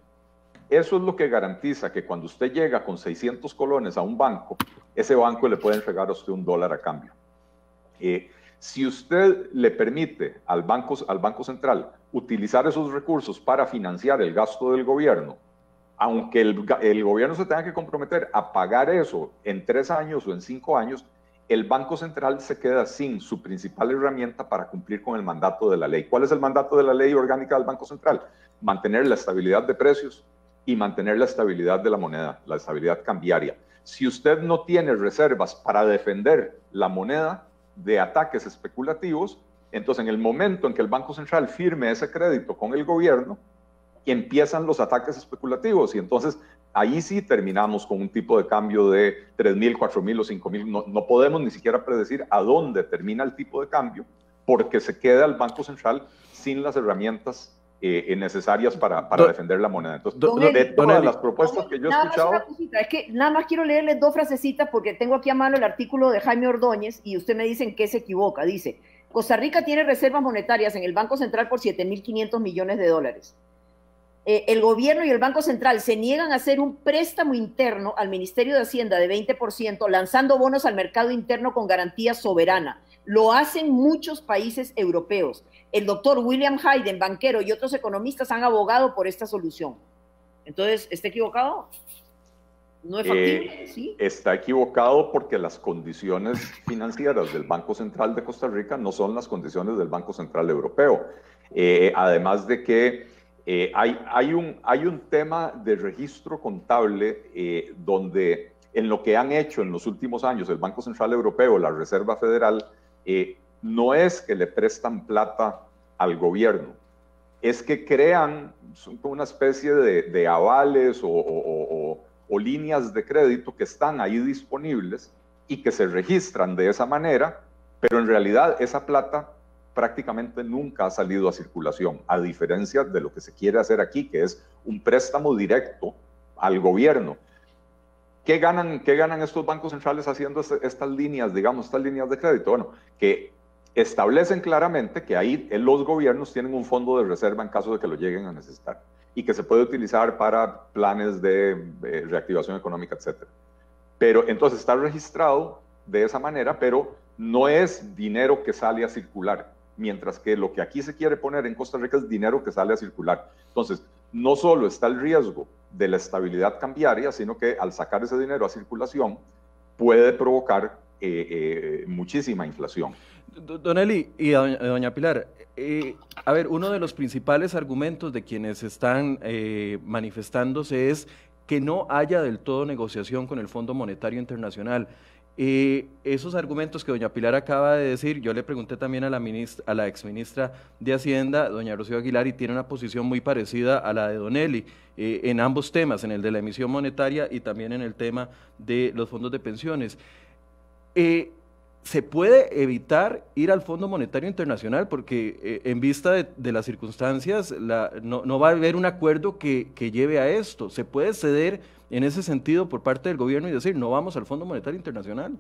Eso es lo que garantiza que cuando usted llega con 600 colones a un banco, ese banco le puede entregar a usted $1 a cambio. Si usted le permite al Banco Central utilizar esos recursos para financiar el gasto del gobierno, aunque el gobierno se tenga que comprometer a pagar eso en 3 años o en 5 años, el Banco Central se queda sin su principal herramienta para cumplir con el mandato de la ley. ¿Cuál es el mandato de la ley orgánica del Banco Central? Mantener la estabilidad de precios y mantener la estabilidad de la moneda, la estabilidad cambiaria. Si usted no tiene reservas para defender la moneda de ataques especulativos, entonces en el momento en que el Banco Central firme ese crédito con el gobierno, empiezan los ataques especulativos y entonces ahí sí terminamos con un tipo de cambio de 3.000, 4.000 o 5.000. No podemos ni siquiera predecir a dónde termina el tipo de cambio porque se queda el Banco Central sin las herramientas necesarias para defender la moneda. Entonces, de todas las propuestas que yo he escuchado... Es que nada más quiero leerles 2 frasecitas porque tengo aquí a mano el artículo de Jaime Ordóñez y usted me dice en qué se equivoca. Dice, Costa Rica tiene reservas monetarias en el Banco Central por 7.500 millones de dólares. El gobierno y el Banco Central se niegan a hacer un préstamo interno al Ministerio de Hacienda de 20%, lanzando bonos al mercado interno con garantía soberana. Lo hacen muchos países europeos. El doctor William Hayden, banquero, y otros economistas han abogado por esta solución. Entonces, ¿está equivocado? ¿No es factible? ¿Sí? Está equivocado porque las condiciones financieras del Banco Central de Costa Rica no son las condiciones del Banco Central Europeo. Además de que hay un tema de registro contable donde en lo que han hecho en los últimos años el Banco Central Europeo, la Reserva Federal, no es que le prestan plata al gobierno, es que crean una especie de avales o líneas de crédito que están ahí disponibles y que se registran de esa manera, pero en realidad esa plata prácticamente nunca ha salido a circulación, a diferencia de lo que se quiere hacer aquí, que es un préstamo directo al gobierno. ¿Qué ganan estos bancos centrales haciendo estas líneas, digamos, estas líneas de crédito? Bueno, que establecen claramente que ahí los gobiernos tienen un fondo de reserva en caso de que lo lleguen a necesitar y que se puede utilizar para planes de reactivación económica, etc. Pero entonces está registrado de esa manera, pero no es dinero que sale a circular, mientras que lo que aquí se quiere poner en Costa Rica es dinero que sale a circular. Entonces, no solo está el riesgo de la estabilidad cambiaria, sino que al sacar ese dinero a circulación puede provocar muchísima inflación. Don Eli y doña Pilar, a ver, uno de los principales argumentos de quienes están manifestándose es que no haya del todo negociación con el Fondo Monetario Internacional. Esos argumentos que doña Pilar acaba de decir, yo le pregunté también a la exministra de Hacienda, doña Rocío Aguilar, y tiene una posición muy parecida a la de don Eli, en ambos temas, en el de la emisión monetaria y también en el tema de los fondos de pensiones. ¿Se puede evitar ir al Fondo Monetario Internacional? Porque en vista de las circunstancias no va a haber un acuerdo que lleve a esto. ¿Se puede ceder en ese sentido por parte del gobierno y decir no vamos al Fondo Monetario Internacional?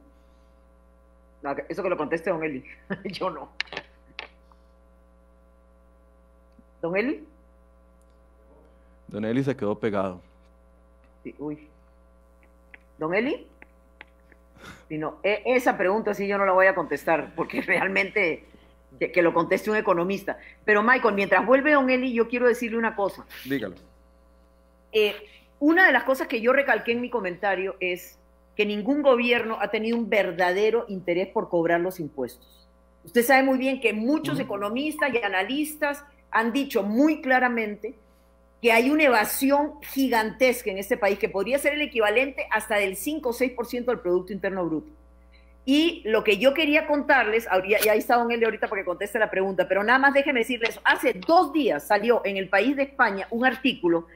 No, eso que lo conteste don Eli. Yo no. ¿Don Eli? Don Eli se quedó pegado. Sí, uy. ¿Don Eli? Sí, no, esa pregunta sí yo no la voy a contestar, porque realmente que lo conteste un economista. Pero Michael, mientras vuelve don Eli, yo quiero decirle una cosa. Dígalo. Una de las cosas que yo recalqué en mi comentario es que ningún gobierno ha tenido un verdadero interés por cobrar los impuestos. Usted sabe muy bien que muchos economistas y analistas han dicho muy claramente que hay una evasión gigantesca en este país que podría ser el equivalente hasta del 5 o 6% del Producto Interno Bruto. Y lo que yo quería contarles, y ahí está don Eli ahorita para que conteste la pregunta, pero nada más déjenme decirles, hace 2 días salió en El País de España un artículo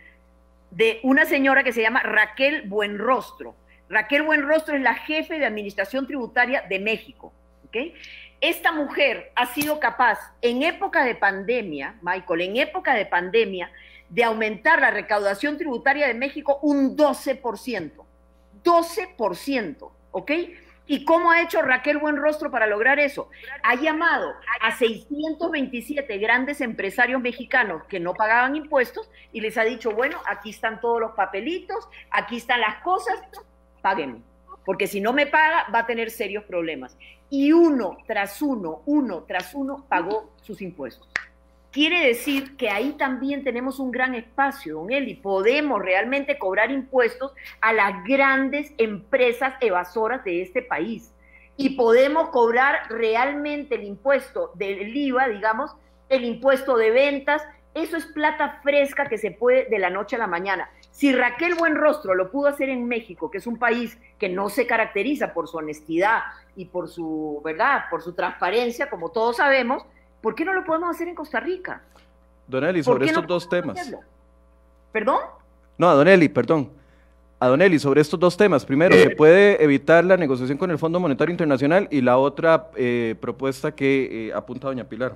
de una señora que se llama Raquel Buenrostro. Raquel Buenrostro es la jefe de Administración Tributaria de México, ¿okay? Esta mujer ha sido capaz, en época de pandemia, Michael, en época de pandemia, de aumentar la recaudación tributaria de México un 12%. 12%, ¿ok? ¿Y cómo ha hecho Raquel Buenrostro para lograr eso? Ha llamado a 627 grandes empresarios mexicanos que no pagaban impuestos y les ha dicho, bueno, aquí están todos los papelitos, aquí están las cosas, páguenme, porque si no me paga va a tener serios problemas. Y uno tras uno pagó sus impuestos. Quiere decir que ahí también tenemos un gran espacio, don Eli. Podemos realmente cobrar impuestos a las grandes empresas evasoras de este país. Y podemos cobrar realmente el impuesto del IVA, digamos, el impuesto de ventas. Eso es plata fresca que se puede de la noche a la mañana. Si Raquel Buenrostro lo pudo hacer en México, que es un país que no se caracteriza por su honestidad y por su, ¿verdad?, por su transparencia, como todos sabemos, ¿por qué no lo podemos hacer en Costa Rica? Don Eli, sobre estos dos temas. ¿Perdón? No, a don Eli, perdón. A don Eli, sobre estos dos temas. Primero, ¿se puede evitar la negociación con el Fondo Monetario Internacional? Y la otra propuesta que apunta doña Pilar.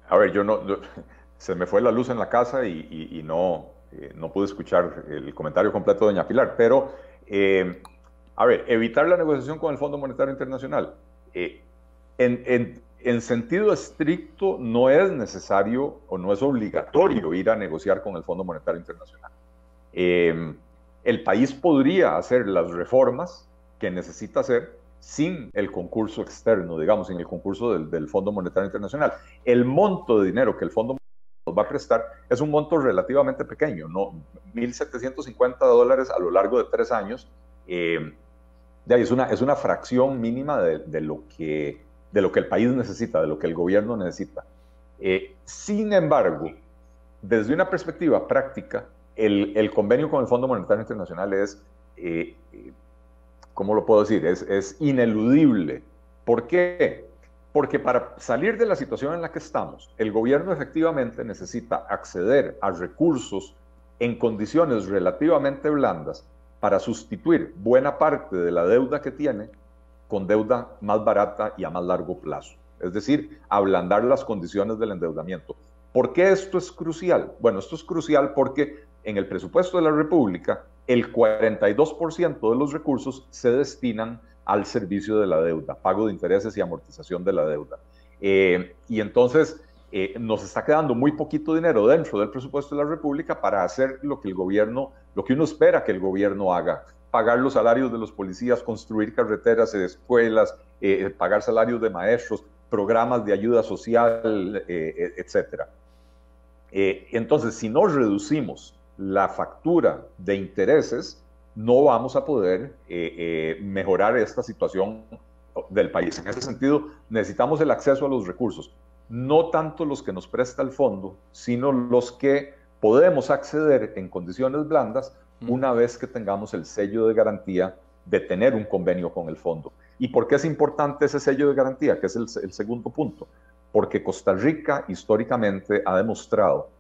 A ver, se me fue la luz en la casa y no pude escuchar el comentario completo de doña Pilar, pero... a ver, evitar la negociación con el Fondo Monetario Internacional. En sentido estricto, no es necesario o no es obligatorio ir a negociar con el Fondo Monetario Internacional. El país podría hacer las reformas que necesita hacer sin el concurso externo, digamos, sin el concurso del Fondo Monetario Internacional. El monto de dinero que el Fondo nos va a prestar es un monto relativamente pequeño, ¿no? $1,750 a lo largo de 3 años. Es una fracción mínima de lo que el país necesita, de lo que el gobierno necesita. Sin embargo, desde una perspectiva práctica, el convenio con el Fondo Monetario Internacional es, ¿cómo lo puedo decir? Es ineludible. ¿Por qué? Porque para salir de la situación en la que estamos, el gobierno efectivamente necesita acceder a recursos en condiciones relativamente blandas para sustituir buena parte de la deuda que tiene con deuda más barata y a más largo plazo. Es decir, ablandar las condiciones del endeudamiento. ¿Por qué esto es crucial? Bueno, esto es crucial porque en el presupuesto de la República, el 42% de los recursos se destinan al servicio de la deuda, pago de intereses y amortización de la deuda. Y entonces nos está quedando muy poquito dinero dentro del presupuesto de la República para hacer lo que uno espera que el gobierno haga: pagar los salarios de los policías, construir carreteras, escuelas, pagar salarios de maestros, programas de ayuda social, etc. Entonces, si no reducimos la factura de intereses, no vamos a poder mejorar esta situación del país. En ese sentido, necesitamos el acceso a los recursos. no tanto los que nos presta el fondo, sino los que podemos acceder en condiciones blandas una vez que tengamos el sello de garantía de tener un convenio con el fondo. ¿Y por qué es importante ese sello de garantía? Que es el segundo punto. Porque Costa Rica históricamente ha demostrado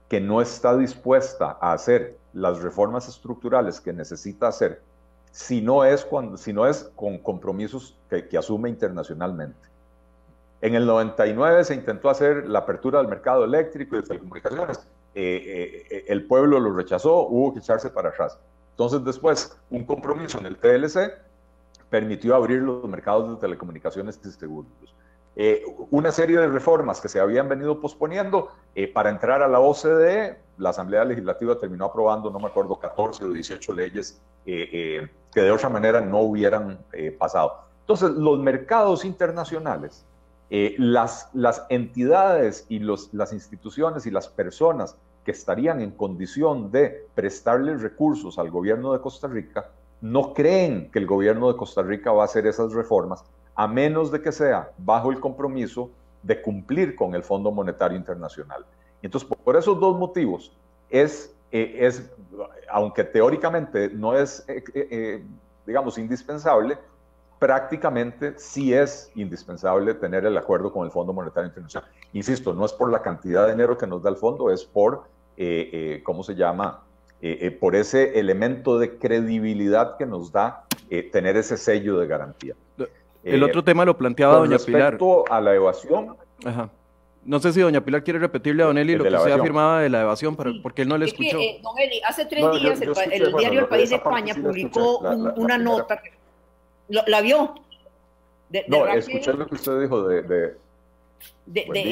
que no está dispuesta a hacer las reformas estructurales que necesita hacer si no es con compromisos que asume internacionalmente. En el 99 se intentó hacer la apertura del mercado eléctrico y de telecomunicaciones. El pueblo lo rechazó, hubo que echarse para atrás. Entonces después, un compromiso en el TLC permitió abrir los mercados de telecomunicaciones y seguros. Una serie de reformas que se habían venido posponiendo para entrar a la OCDE, la Asamblea Legislativa terminó aprobando, no me acuerdo, 14 o 18 leyes que de otra manera no hubieran pasado. Entonces, los mercados internacionales, las entidades y las instituciones y las personas que estarían en condición de prestarle recursos al gobierno de Costa Rica, no creen que el gobierno de Costa Rica va a hacer esas reformas, a menos de que sea bajo el compromiso de cumplir con el Fondo Monetario Internacional. Entonces, por esos dos motivos, aunque teóricamente no es, digamos, indispensable, prácticamente sí es indispensable tener el acuerdo con el Fondo Monetario Internacional. Insisto, no es por la cantidad de dinero que nos da el fondo, es por, ¿cómo se llama?, por ese elemento de credibilidad que nos da tener ese sello de garantía. El otro tema lo planteaba doña Pilar. Respecto a la evasión. Ajá. No sé si doña Pilar quiere repetirle a don Eli lo que usted afirmaba de la evasión, porque él no le escuchó. Don Eli, hace 3 días el diario El País de España publicó una nota. ¿La vio? Escuché lo que usted dijo de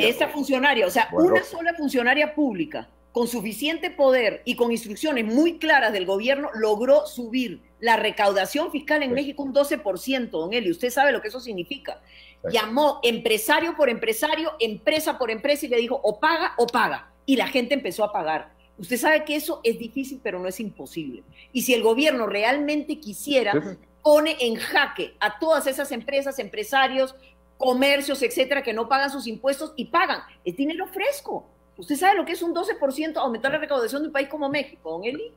esa funcionaria, o sea, una sola funcionaria pública con suficiente poder y con instrucciones muy claras del gobierno logró subir la recaudación fiscal en México un 12%, don Eli. Usted sabe lo que eso significa. Llamó empresario por empresario, empresa por empresa y le dijo o paga o paga. Y la gente empezó a pagar. Usted sabe que eso es difícil, pero no es imposible. Y si el gobierno realmente quisiera, pone en jaque a todas esas empresas, empresarios, comercios, etcétera, que no pagan sus impuestos y pagan. Es dinero fresco. ¿Usted sabe lo que es un 12% aumentar la recaudación de un país como México, don Eli?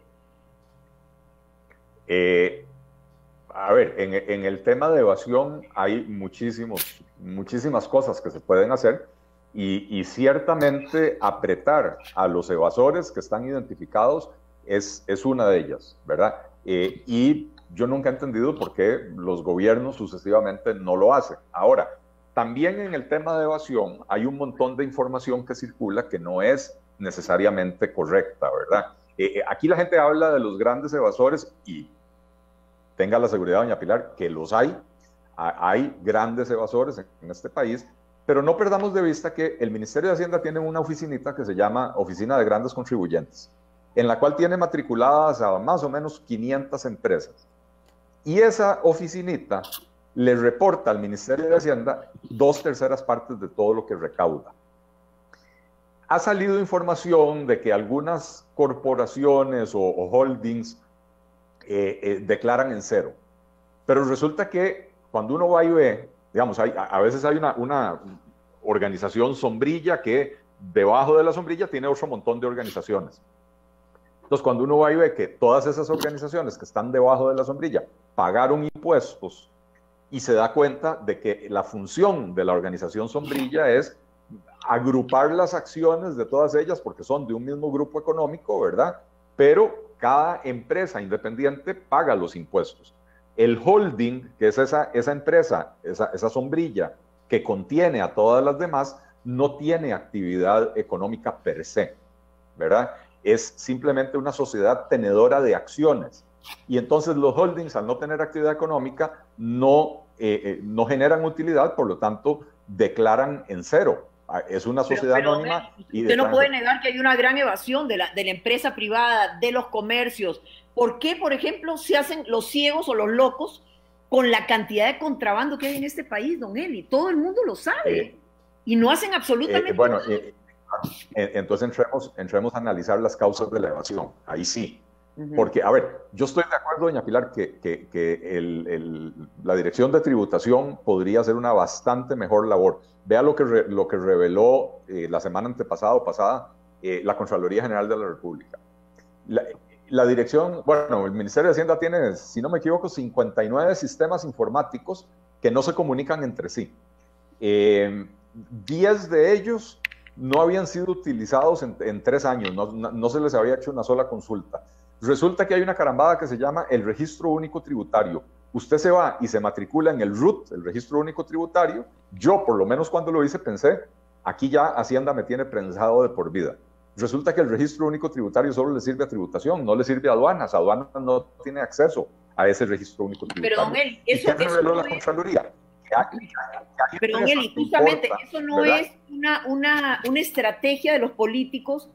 A ver, en el tema de evasión hay muchísimas cosas que se pueden hacer y ciertamente apretar a los evasores que están identificados es una de ellas, ¿verdad? Y yo nunca he entendido por qué los gobiernos sucesivamente no lo hacen. Ahora, también en el tema de evasión hay un montón de información que circula que no es necesariamente correcta, ¿verdad? Aquí la gente habla de los grandes evasores y tenga la seguridad, doña Pilar, que los hay. Hay grandes evasores en este país, pero no perdamos de vista que el Ministerio de Hacienda tiene una oficinita que se llama Oficina de Grandes Contribuyentes, en la cual tiene matriculadas a más o menos 500 empresas. Y esa oficinita le reporta al Ministerio de Hacienda 2/3 partes de todo lo que recauda. Ha salido información de que algunas corporaciones o holdings declaran en cero, pero resulta que cuando uno va y ve, digamos, a veces hay una organización sombrilla que debajo de la sombrilla tiene otro montón de organizaciones. Entonces, cuando uno va y ve que todas esas organizaciones que están debajo de la sombrilla pagaron impuestos, y se da cuenta de que la función de la organización sombrilla es agrupar las acciones de todas ellas porque son de un mismo grupo económico, ¿verdad? Pero cada empresa independiente paga los impuestos. El holding, que es esa empresa, esa sombrilla que contiene a todas las demás, no tiene actividad económica per se, ¿verdad? Es simplemente una sociedad tenedora de acciones. Y entonces los holdings, al no tener actividad económica, no generan utilidad, por lo tanto, declaran en cero. Es una sociedad anónima. Usted no puede negar que hay una gran evasión de la empresa privada, de los comercios. ¿Por qué, por ejemplo, se hacen los ciegos o los locos con la cantidad de contrabando que hay en este país, don Eli? Todo el mundo lo sabe. Y no hacen absolutamente nada. Entonces entremos a analizar las causas de la evasión. Ahí sí. Porque, a ver, yo estoy de acuerdo, doña Pilar, que la Dirección de Tributación podría hacer una bastante mejor labor. Vea lo que reveló la semana antepasada o pasada la Contraloría General de la República. La dirección, bueno, el Ministerio de Hacienda tiene, si no me equivoco, 59 sistemas informáticos que no se comunican entre sí. 10 de ellos no habían sido utilizados en 3 años, no se les había hecho una sola consulta. Resulta que hay una carambada que se llama el Registro Único Tributario. Usted se va y se matricula en el RUT, el Registro Único Tributario. Yo, por lo menos cuando lo hice, pensé, aquí ya Hacienda me tiene prensado de por vida. Resulta que el Registro Único Tributario solo le sirve a tributación, no le sirve a aduanas. Aduanas no tiene acceso a ese Registro Único Tributario. Pero, don Eli, eso reveló la Contraloría. Pero, don Eli, justamente eso no es una estrategia de los políticos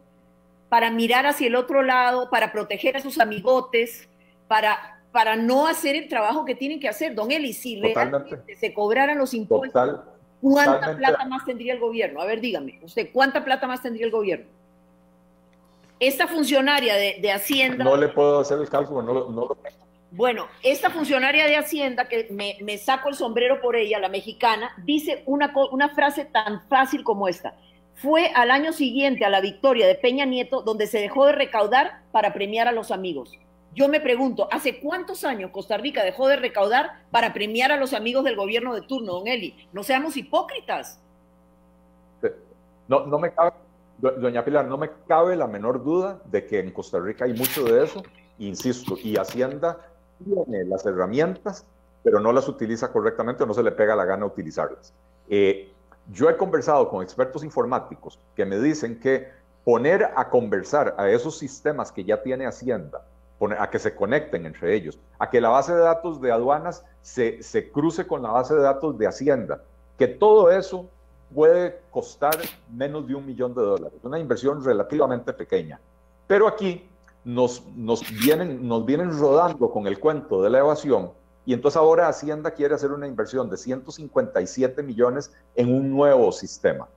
para mirar hacia el otro lado, para proteger a sus amigotes, para no hacer el trabajo que tienen que hacer. Don Eli, si realmente se cobraran los impuestos, ¿cuánta plata más tendría el gobierno? A ver, dígame, usted, ¿cuánta plata más tendría el gobierno? Esta funcionaria de Hacienda... No le puedo hacer el cálculo, no lo... Bueno, esta funcionaria de Hacienda, que me saco el sombrero por ella, la mexicana, dice una frase tan fácil como esta. Fue al año siguiente a la victoria de Peña Nieto donde se dejó de recaudar para premiar a los amigos. Yo me pregunto, ¿hace cuántos años Costa Rica dejó de recaudar para premiar a los amigos del gobierno de turno, don Eli? No seamos hipócritas. No me cabe, doña Pilar, no me cabe la menor duda de que en Costa Rica hay mucho de eso, insisto, y Hacienda tiene las herramientas, pero no las utiliza correctamente o no se le pega la gana utilizarlas. Yo he conversado con expertos informáticos que me dicen que poner a conversar a esos sistemas que ya tiene Hacienda, a que se conecten entre ellos, a que la base de datos de aduanas se cruce con la base de datos de Hacienda, que todo eso puede costar menos de $1 millón, una inversión relativamente pequeña. Pero aquí nos vienen rodando con el cuento de la evasión. Y entonces ahora Hacienda quiere hacer una inversión de 157 millones en un nuevo sistema.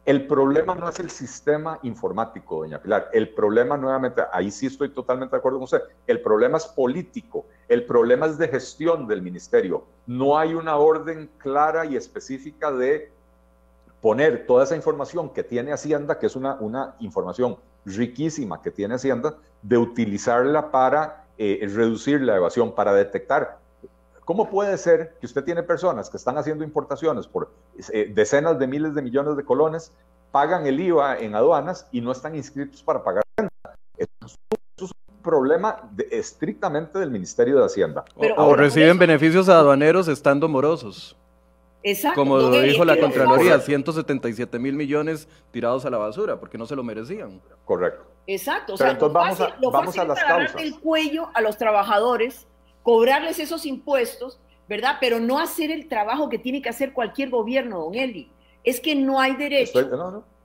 El problema no es el sistema informático, doña Pilar. El problema, nuevamente, ahí sí estoy totalmente de acuerdo con usted, el problema es político, el problema es de gestión del ministerio. No hay una orden clara y específica de poner toda esa información que tiene Hacienda, que es una información riquísima que tiene Hacienda, de utilizarla para reducir la evasión, para detectar. ¿Cómo puede ser que usted tiene personas que están haciendo importaciones por decenas de miles de millones de colones, pagan el IVA en aduanas y no están inscritos para pagar renta? Eso es un problema estrictamente del Ministerio de Hacienda. O reciben beneficios aduaneros estando morosos. Exacto. Como lo dijo la Contraloría, 177 mil millones tirados a la basura porque no se lo merecían. Correcto. Exacto. O sea, entonces vamos a las causas. El cuello a los trabajadores, cobrarles esos impuestos, ¿verdad? Pero no hacer el trabajo que tiene que hacer cualquier gobierno, don Eli. Es que no hay derecho.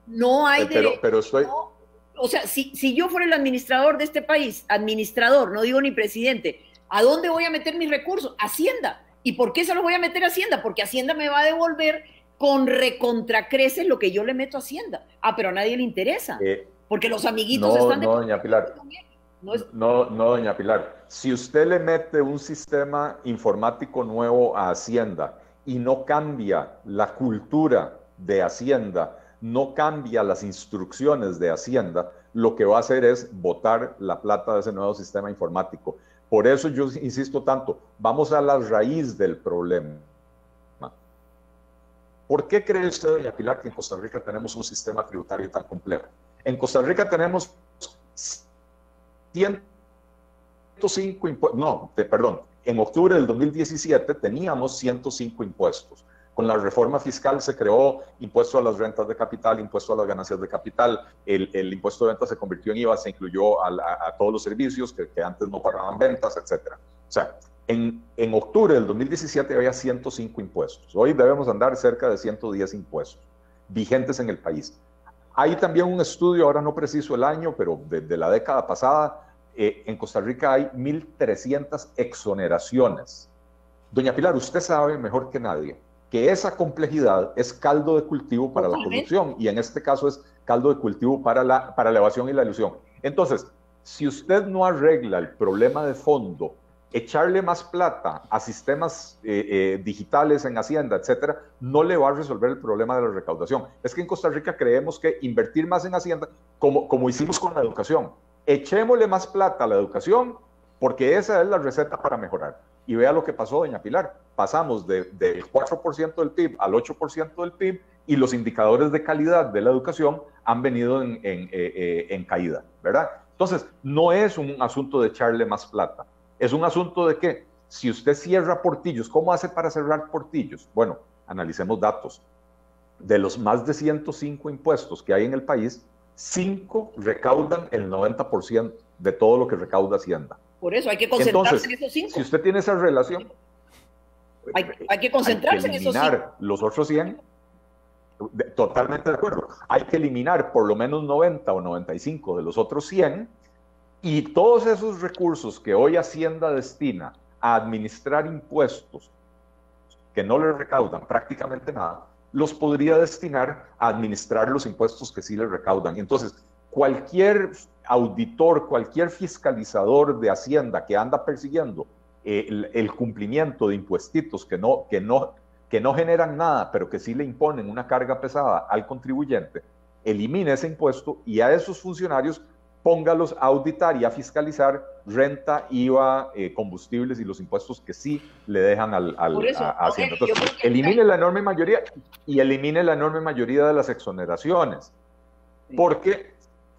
No hay derecho. Pero estoy... No, o sea, si yo fuera el administrador de este país, administrador, no digo ni presidente, ¿a dónde voy a meter mis recursos? Hacienda. ¿Y por qué se los voy a meter a Hacienda? Porque Hacienda me va a devolver con recontracreces lo que yo le meto a Hacienda. Ah, pero a nadie le interesa. Porque los amiguitos están... No, doña Pilar. No, doña Pilar. Si usted le mete un sistema informático nuevo a Hacienda y no cambia la cultura de Hacienda, no cambia las instrucciones de Hacienda, lo que va a hacer es botar la plata de ese nuevo sistema informático. Por eso yo insisto tanto, vamos a la raíz del problema. ¿Por qué cree usted, doña Pilar, que en Costa Rica tenemos un sistema tributario tan complejo? En Costa Rica tenemos 105 impuestos, en octubre del 2017 teníamos 105 impuestos. Con la reforma fiscal se creó impuesto a las rentas de capital, impuesto a las ganancias de capital, el impuesto de ventas se convirtió en IVA, se incluyó a todos los servicios que antes no pagaban ventas, etc. O sea, en octubre del 2017 había 105 impuestos. Hoy debemos andar cerca de 110 impuestos vigentes en el país. Hay también un estudio, ahora no preciso el año, pero de la década pasada, en Costa Rica hay 1.300 exoneraciones. Doña Pilar, usted sabe mejor que nadie que esa complejidad es caldo de cultivo para la corrupción y en este caso es caldo de cultivo para la evasión y la elusión. Entonces, si usted no arregla el problema de fondo, echarle más plata a sistemas digitales en Hacienda, etcétera, no le va a resolver el problema de la recaudación. Es que en Costa Rica creemos que invertir más en Hacienda, como hicimos con la educación, echémosle más plata a la educación, porque esa es la receta para mejorar. Y vea lo que pasó, doña Pilar. Pasamos del 4% del PIB al 8% del PIB y los indicadores de calidad de la educación han venido en caída, ¿verdad? Entonces, no es un asunto de echarle más plata. Es un asunto de que si usted cierra Portillos, ¿cómo hace para cerrar Portillos? Bueno, analicemos datos. De los más de 105 impuestos que hay en el país, 5 recaudan el 90% de todo lo que recauda Hacienda. Por eso hay que concentrarse en esos 5. Si usted tiene esa relación, hay que concentrarse en esos 5. Hay que eliminar los otros 100. Totalmente de acuerdo. Hay que eliminar por lo menos 90 o 95 de los otros 100 y todos esos recursos que hoy Hacienda destina a administrar impuestos que no le recaudan prácticamente nada, los podría destinar a administrar los impuestos que sí le recaudan. Y entonces, cualquier auditor, cualquier fiscalizador de Hacienda que anda persiguiendo el cumplimiento de impuestitos que no generan nada, pero que sí le imponen una carga pesada al contribuyente, elimine ese impuesto y a esos funcionarios póngalos a auditar y a fiscalizar renta, IVA, combustibles y los impuestos que sí le dejan a Hacienda. Entonces, elimine la enorme mayoría y elimine la enorme mayoría de las exoneraciones. Porque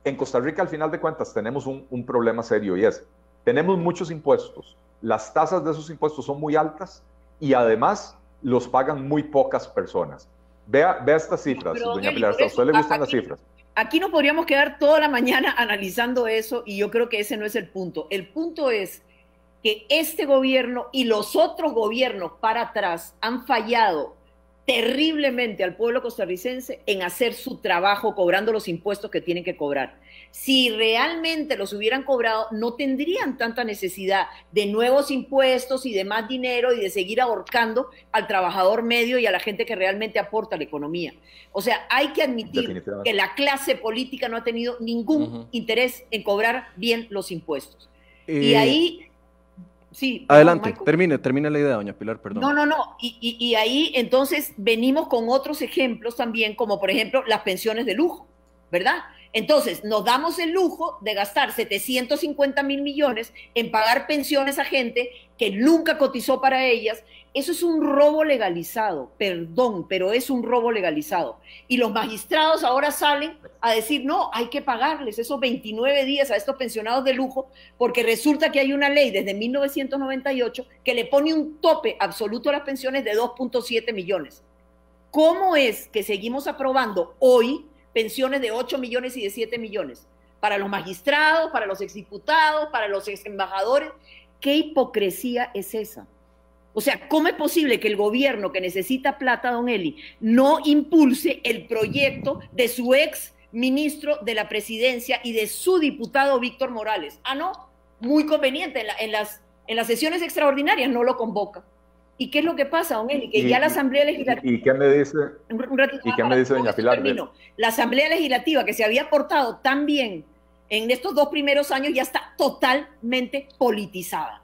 en Costa Rica, al final de cuentas, tenemos un problema serio y es, tenemos muchos impuestos, las tasas de esos impuestos son muy altas y además los pagan muy pocas personas. Vea estas cifras, doña Pilar, ¿a usted le gustan las cifras? Aquí nos podríamos quedar toda la mañana analizando eso y yo creo que ese no es el punto. El punto es que este gobierno y los otros gobiernos para atrás han fallado terriblemente al pueblo costarricense en hacer su trabajo cobrando los impuestos que tienen que cobrar. Si realmente los hubieran cobrado, no tendrían tanta necesidad de nuevos impuestos y de más dinero y de seguir ahorcando al trabajador medio y a la gente que realmente aporta a la economía. O sea, hay que admitir que la clase política no ha tenido ningún interés en cobrar bien los impuestos. Y ahí... Sí, adelante, termine la idea, doña Pilar, perdón. No. Y ahí entonces venimos con otros ejemplos también, como por ejemplo las pensiones de lujo, ¿verdad? Entonces nos damos el lujo de gastar 750 mil millones en pagar pensiones a gente que nunca cotizó para ellas. Eso es un robo legalizado, perdón, pero es un robo legalizado. Y los magistrados ahora salen a decir, no, hay que pagarles esos 29 días a estos pensionados de lujo, porque resulta que hay una ley desde 1998 que le pone un tope absoluto a las pensiones de 2.7 millones. ¿Cómo es que seguimos aprobando hoy pensiones de 8 millones y de 7 millones? Para los magistrados, para los exdiputados, para los exembajadores. ¿Qué hipocresía es esa? O sea, ¿cómo es posible que el gobierno que necesita plata, don Eli, no impulse el proyecto de su ex ministro de la presidencia y de su diputado Víctor Morales? Ah, no, muy conveniente, en las sesiones extraordinarias no lo convoca. ¿Y qué es lo que pasa, don Eli? Que ya la Asamblea Legislativa... ¿Y qué me dice, doña Pilar? La Asamblea Legislativa, que se había portado tan bien en estos 2 primeros años, ya está totalmente politizada.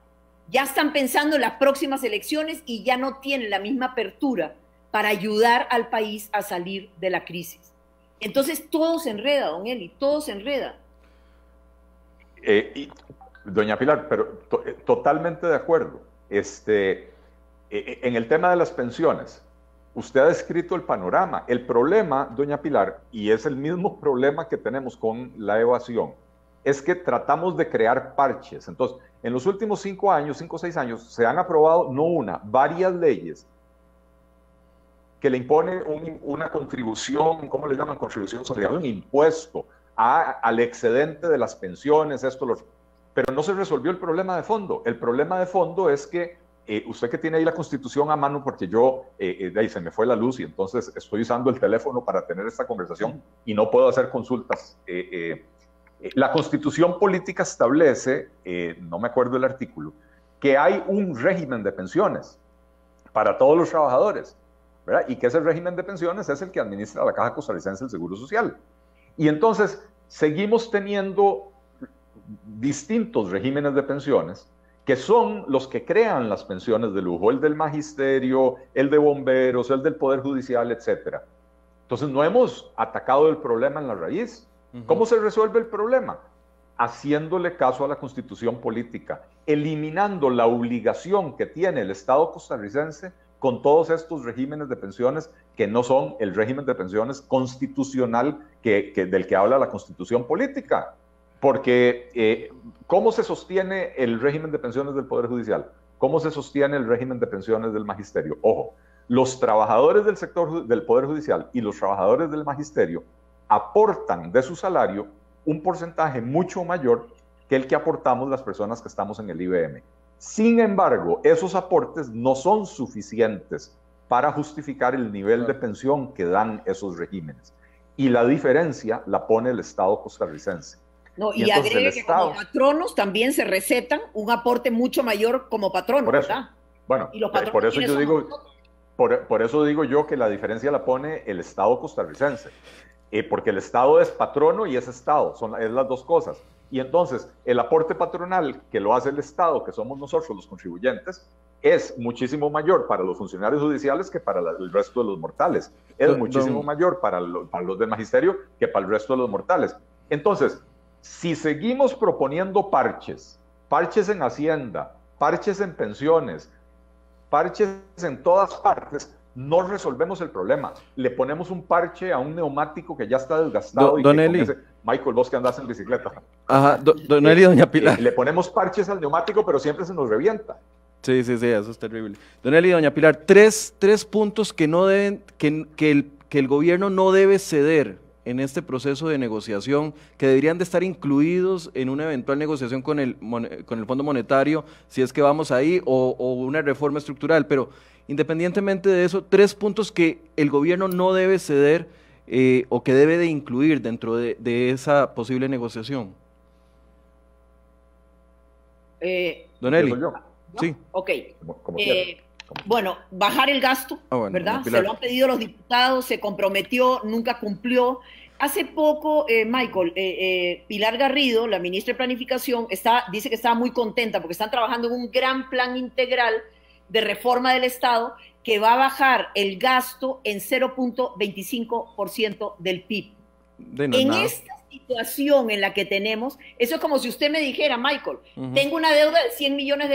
Ya están pensando en las próximas elecciones y ya no tienen la misma apertura para ayudar al país a salir de la crisis. Entonces todo se enreda, don Eli, todo se enreda. Doña Pilar, pero totalmente de acuerdo. En el tema de las pensiones, usted ha descrito el panorama. El problema, doña Pilar, y es el mismo problema que tenemos con la evasión, es que tratamos de crear parches. Entonces, en los últimos 5 o 6 años, se han aprobado no una, varias leyes que le imponen una contribución, ¿cómo le llaman? Contribución social, un impuesto al excedente de las pensiones, pero no se resolvió el problema de fondo. El problema de fondo es que usted que tiene ahí la Constitución a mano, porque yo, ahí se me fue la luz y entonces estoy usando el teléfono para tener esta conversación y no puedo hacer consultas. La Constitución política establece, no me acuerdo el artículo, que hay un régimen de pensiones para todos los trabajadores, ¿verdad? Y que ese régimen de pensiones es el que administra la Caja Costarricense del Seguro Social. Y entonces seguimos teniendo distintos regímenes de pensiones que son los que crean las pensiones de lujo, el del magisterio, el de bomberos, el del Poder Judicial, etc. Entonces no hemos atacado el problema en la raíz. ¿Cómo se resuelve el problema? Haciéndole caso a la Constitución política, eliminando la obligación que tiene el Estado costarricense con todos estos regímenes de pensiones que no son el régimen de pensiones constitucional del que habla la Constitución política. Porque, ¿cómo se sostiene el régimen de pensiones del Poder Judicial? ¿Cómo se sostiene el régimen de pensiones del Magisterio? Ojo, los trabajadores del sector del Poder Judicial y los trabajadores del Magisterio aportan de su salario un porcentaje mucho mayor que el que aportamos las personas que estamos en el IBM. Sin embargo, esos aportes no son suficientes para justificar el nivel de pensión que dan esos regímenes. Y la diferencia la pone el Estado costarricense. No, y agregue que como patronos también se recetan un aporte mucho mayor como patronos, ¿verdad? Bueno, por eso yo digo, por eso digo yo que la diferencia la pone el Estado costarricense, porque el Estado es patrono y es Estado, es las dos cosas. Y entonces el aporte patronal que lo hace el Estado, que somos nosotros los contribuyentes, es muchísimo mayor para los funcionarios judiciales que para el resto de los mortales. Es muchísimo mayor para los del magisterio que para el resto de los mortales. Entonces, si seguimos proponiendo parches en Hacienda, parches en pensiones, parches en todas partes, no resolvemos el problema. Le ponemos un parche a un neumático que ya está desgastado. Don Eli. Michael, vos que andás en bicicleta. Ajá, don Eli, doña Pilar. Le ponemos parches al neumático, pero siempre se nos revienta. Sí, eso es terrible. Don Eli, doña Pilar, tres puntos que no deben, que el gobierno no debe ceder en este proceso de negociación, que deberían de estar incluidos en una eventual negociación con el Fondo Monetario, si es que vamos ahí, o una reforma estructural. Pero independientemente de eso, 3 puntos que el gobierno no debe ceder o que debe de incluir dentro de esa posible negociación. Don Eli. ¿No? Sí. Ok. Bueno, bajar el gasto, ¿verdad? Se lo han pedido los diputados, se comprometió, nunca cumplió. Hace poco, Michael, Pilar Garrido, la ministra de Planificación, dice que estaba muy contenta porque están trabajando en un gran plan integral de reforma del Estado que va a bajar el gasto en 0.25% del PIB. En esta situación en la que tenemos, eso es como si usted me dijera, Michael, tengo una deuda de $100 millones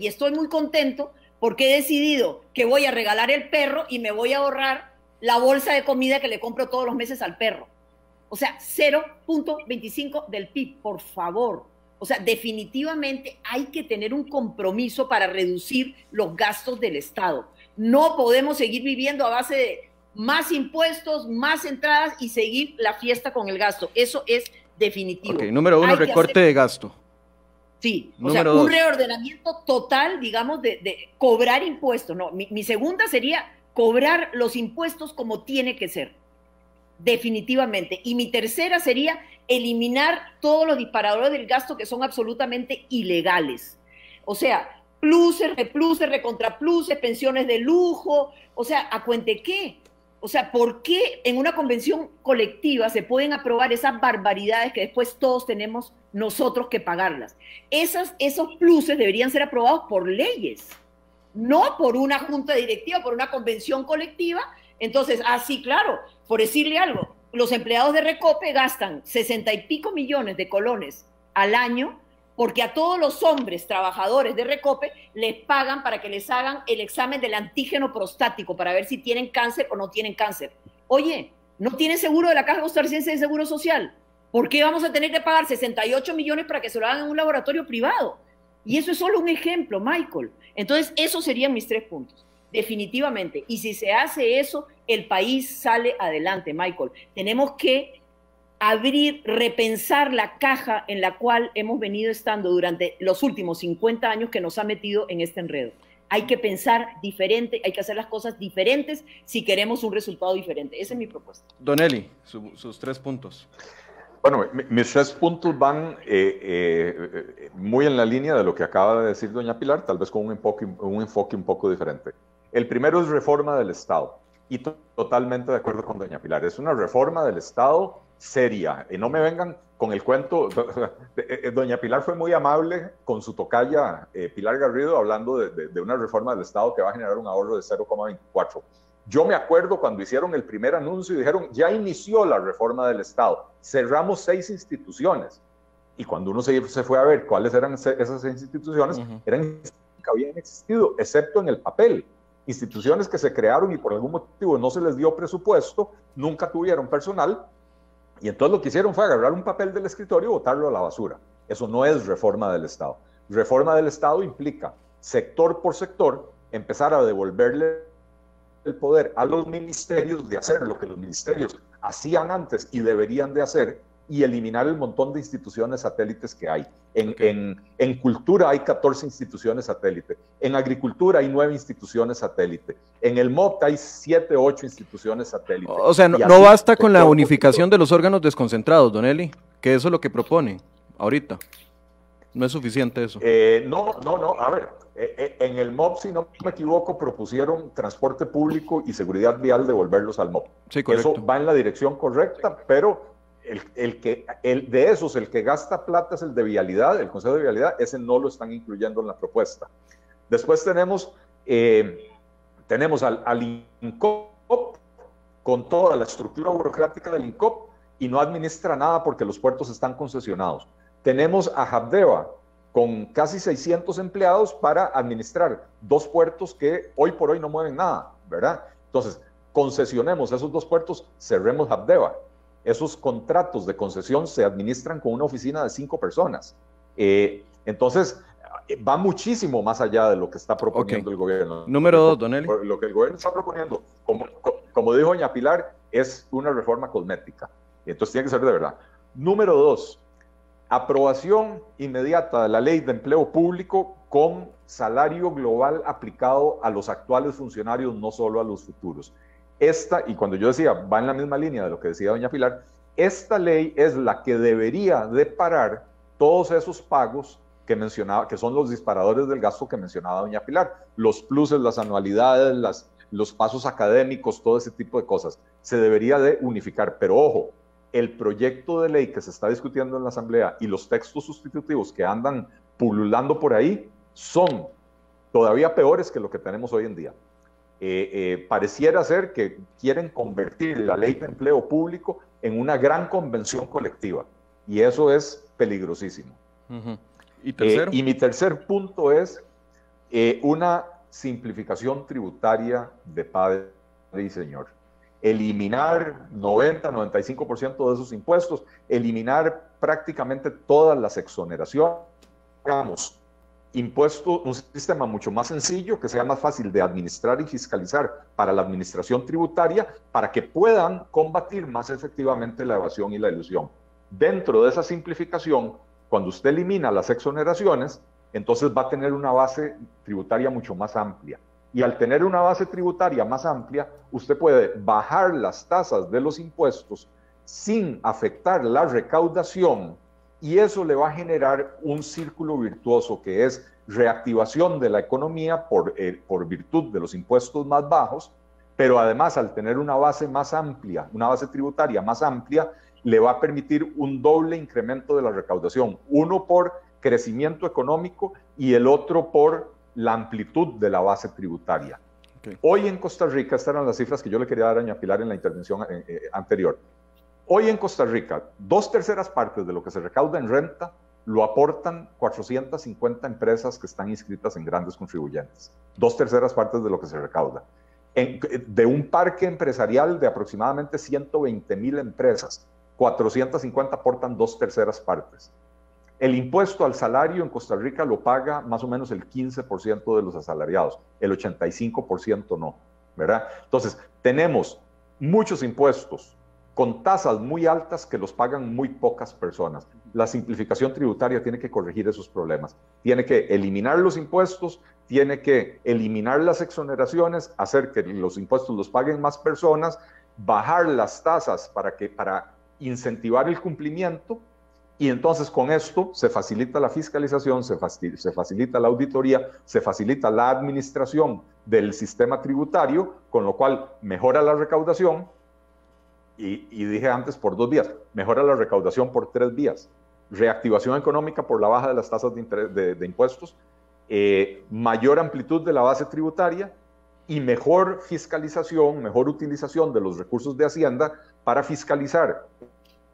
y estoy muy contento porque he decidido que voy a regalar el perro y me voy a ahorrar la bolsa de comida que le compro todos los meses al perro. O sea, 0.25 del PIB, por favor. O sea, definitivamente hay que tener un compromiso para reducir los gastos del Estado. No podemos seguir viviendo a base de más impuestos, más entradas y seguir la fiesta con el gasto. Eso es definitivo. Ok, número 1, recorte de gasto. Sí, o sea, un reordenamiento total, digamos, de cobrar impuestos. No, mi segunda sería cobrar los impuestos como tiene que ser, definitivamente. Y mi tercera sería eliminar todos los disparadores del gasto que son absolutamente ilegales. O sea, pluses, repluses, recontrapluses, pensiones de lujo, o sea, ¿a cuente qué? O sea, ¿por qué en una convención colectiva se pueden aprobar esas barbaridades que después todos tenemos nosotros que pagarlas? Esos pluses deberían ser aprobados por leyes, no por una junta directiva, por una convención colectiva. Entonces, sí, claro, por decirle algo, los empleados de Recope gastan 60 y pico millones de colones al año porque a todos los hombres trabajadores de Recope les pagan para que les hagan el examen del antígeno prostático para ver si tienen cáncer o no tienen cáncer. Oye, ¿no tienen seguro de la Caja Costarricense de Seguro Social? ¿Por qué vamos a tener que pagar 68 millones para que se lo hagan en un laboratorio privado? Y eso es solo un ejemplo, Michael. Entonces, esos serían mis 3 puntos, definitivamente. Y si se hace eso, el país sale adelante, Michael. Tenemos que repensar la caja en la cual hemos venido estando durante los últimos 50 años que nos ha metido en este enredo. Hay que pensar diferente, hay que hacer las cosas diferentes si queremos un resultado diferente. Esa es mi propuesta. Don Eli, sus 3 puntos. Bueno, mis 3 puntos van muy en la línea de lo que acaba de decir doña Pilar, tal vez con un enfoque un poco diferente. El primero es reforma del Estado, y totalmente de acuerdo con doña Pilar. Es una reforma del Estado seria, y no me vengan con el cuento, doña Pilar fue muy amable con su tocaya Pilar Garrido, hablando de una reforma del Estado que va a generar un ahorro de 0,24. Yo me acuerdo cuando hicieron el primer anuncio y dijeron, ya inició la reforma del Estado, cerramos 6 instituciones. Y cuando uno se fue a ver cuáles eran esas 6 instituciones, eran que habían existido, excepto en el papel. Instituciones que se crearon y por algún motivo no se les dio presupuesto, nunca tuvieron personal, y entonces lo que hicieron fue agarrar un papel del escritorio y botarlo a la basura. Eso no es reforma del Estado. Reforma del Estado implica, sector por sector, empezar a devolverle el poder a los ministerios de hacer lo que los ministerios hacían antes y deberían de hacer, y eliminar el montón de instituciones satélites que hay. En cultura hay 14 instituciones satélite, en agricultura hay 9 instituciones satélite, en el MOP hay 7 o 8 instituciones satélite. O sea, no basta con la unificación de los órganos desconcentrados, don Eli, que eso es lo que propone ahorita. No es suficiente eso. No, a ver, en el MOP, si no me equivoco, propusieron transporte público y seguridad vial, devolverlos al MOP. Sí, correcto. Eso va en la dirección correcta, pero el que gasta plata es el de vialidad, el Consejo de Vialidad, ese no lo están incluyendo en la propuesta. Después tenemos al INCOP con toda la estructura burocrática del INCOP y no administra nada porque los puertos están concesionados. Tenemos a Habdeba con casi 600 empleados para administrar 2 puertos que hoy por hoy no mueven nada, ¿verdad? Entonces, concesionemos esos 2 puertos, cerremos Habdeba. Esos contratos de concesión se administran con una oficina de 5 personas. Entonces, va muchísimo más allá de lo que está proponiendo el gobierno. Número 2, don Eli. Lo que el gobierno está proponiendo, como dijo doña Pilar, es una reforma cosmética. Y entonces tiene que ser de verdad. Número 2, aprobación inmediata de la ley de empleo público con salario global aplicado a los actuales funcionarios, no solo a los futuros. Y cuando yo decía, va en la misma línea de lo que decía doña Pilar, esta ley es la que debería de parar todos esos pagos que mencionaba, que son los disparadores del gasto que mencionaba doña Pilar, los pluses, las anualidades, los pasos académicos, todo ese tipo de cosas. Se debería de unificar, pero ojo, el proyecto de ley que se está discutiendo en la Asamblea y los textos sustitutivos que andan pululando por ahí son todavía peores que lo que tenemos hoy en día. Pareciera ser que quieren convertir la ley de empleo público en una gran convención colectiva, y eso es peligrosísimo. ¿Y tercero? Y mi tercer punto es una simplificación tributaria de padre y señor. Eliminar 90-95% de esos impuestos, eliminar prácticamente todas las exoneraciones, hagamos un sistema mucho más sencillo, que sea más fácil de administrar y fiscalizar para la administración tributaria, para que puedan combatir más efectivamente la evasión y la elusión. Dentro de esa simplificación, cuando usted elimina las exoneraciones, entonces va a tener una base tributaria mucho más amplia. Y al tener una base tributaria más amplia, usted puede bajar las tasas de los impuestos sin afectar la recaudación, y eso le va a generar un círculo virtuoso que es reactivación de la economía por virtud de los impuestos más bajos, pero además al tener una base más amplia, una base tributaria más amplia, le va a permitir un doble incremento de la recaudación, uno por crecimiento económico y el otro por la amplitud de la base tributaria. Okay. Hoy en Costa Rica, estas eran las cifras que yo le quería dar a doña Pilar en la intervención anterior. Hoy en Costa Rica, 2/3 partes de lo que se recauda en renta lo aportan 450 empresas que están inscritas en grandes contribuyentes. 2/3 partes de lo que se recauda. De un parque empresarial de aproximadamente 120,000 empresas, 450 aportan 2/3 partes. El impuesto al salario en Costa Rica lo paga más o menos el 15% de los asalariados, el 85% no, ¿verdad? Entonces, tenemos muchos impuestos con tasas muy altas que los pagan muy pocas personas. La simplificación tributaria tiene que corregir esos problemas. Tiene que eliminar los impuestos, tiene que eliminar las exoneraciones, hacer que los impuestos los paguen más personas, bajar las tasas para incentivar el cumplimiento, y entonces con esto se facilita la fiscalización, se facilita la auditoría, se facilita la administración del sistema tributario, con lo cual mejora la recaudación, y dije antes por 2 vías, mejora la recaudación por 3 vías, reactivación económica por la baja de las tasas de impuestos, mayor amplitud de la base tributaria y mejor fiscalización, mejor utilización de los recursos de Hacienda para fiscalizar,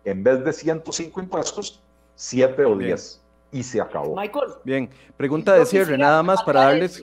en vez de 105 impuestos, 7 o 10. Y se acabó. Michael. Bien, pregunta de cierre, nada más para darles...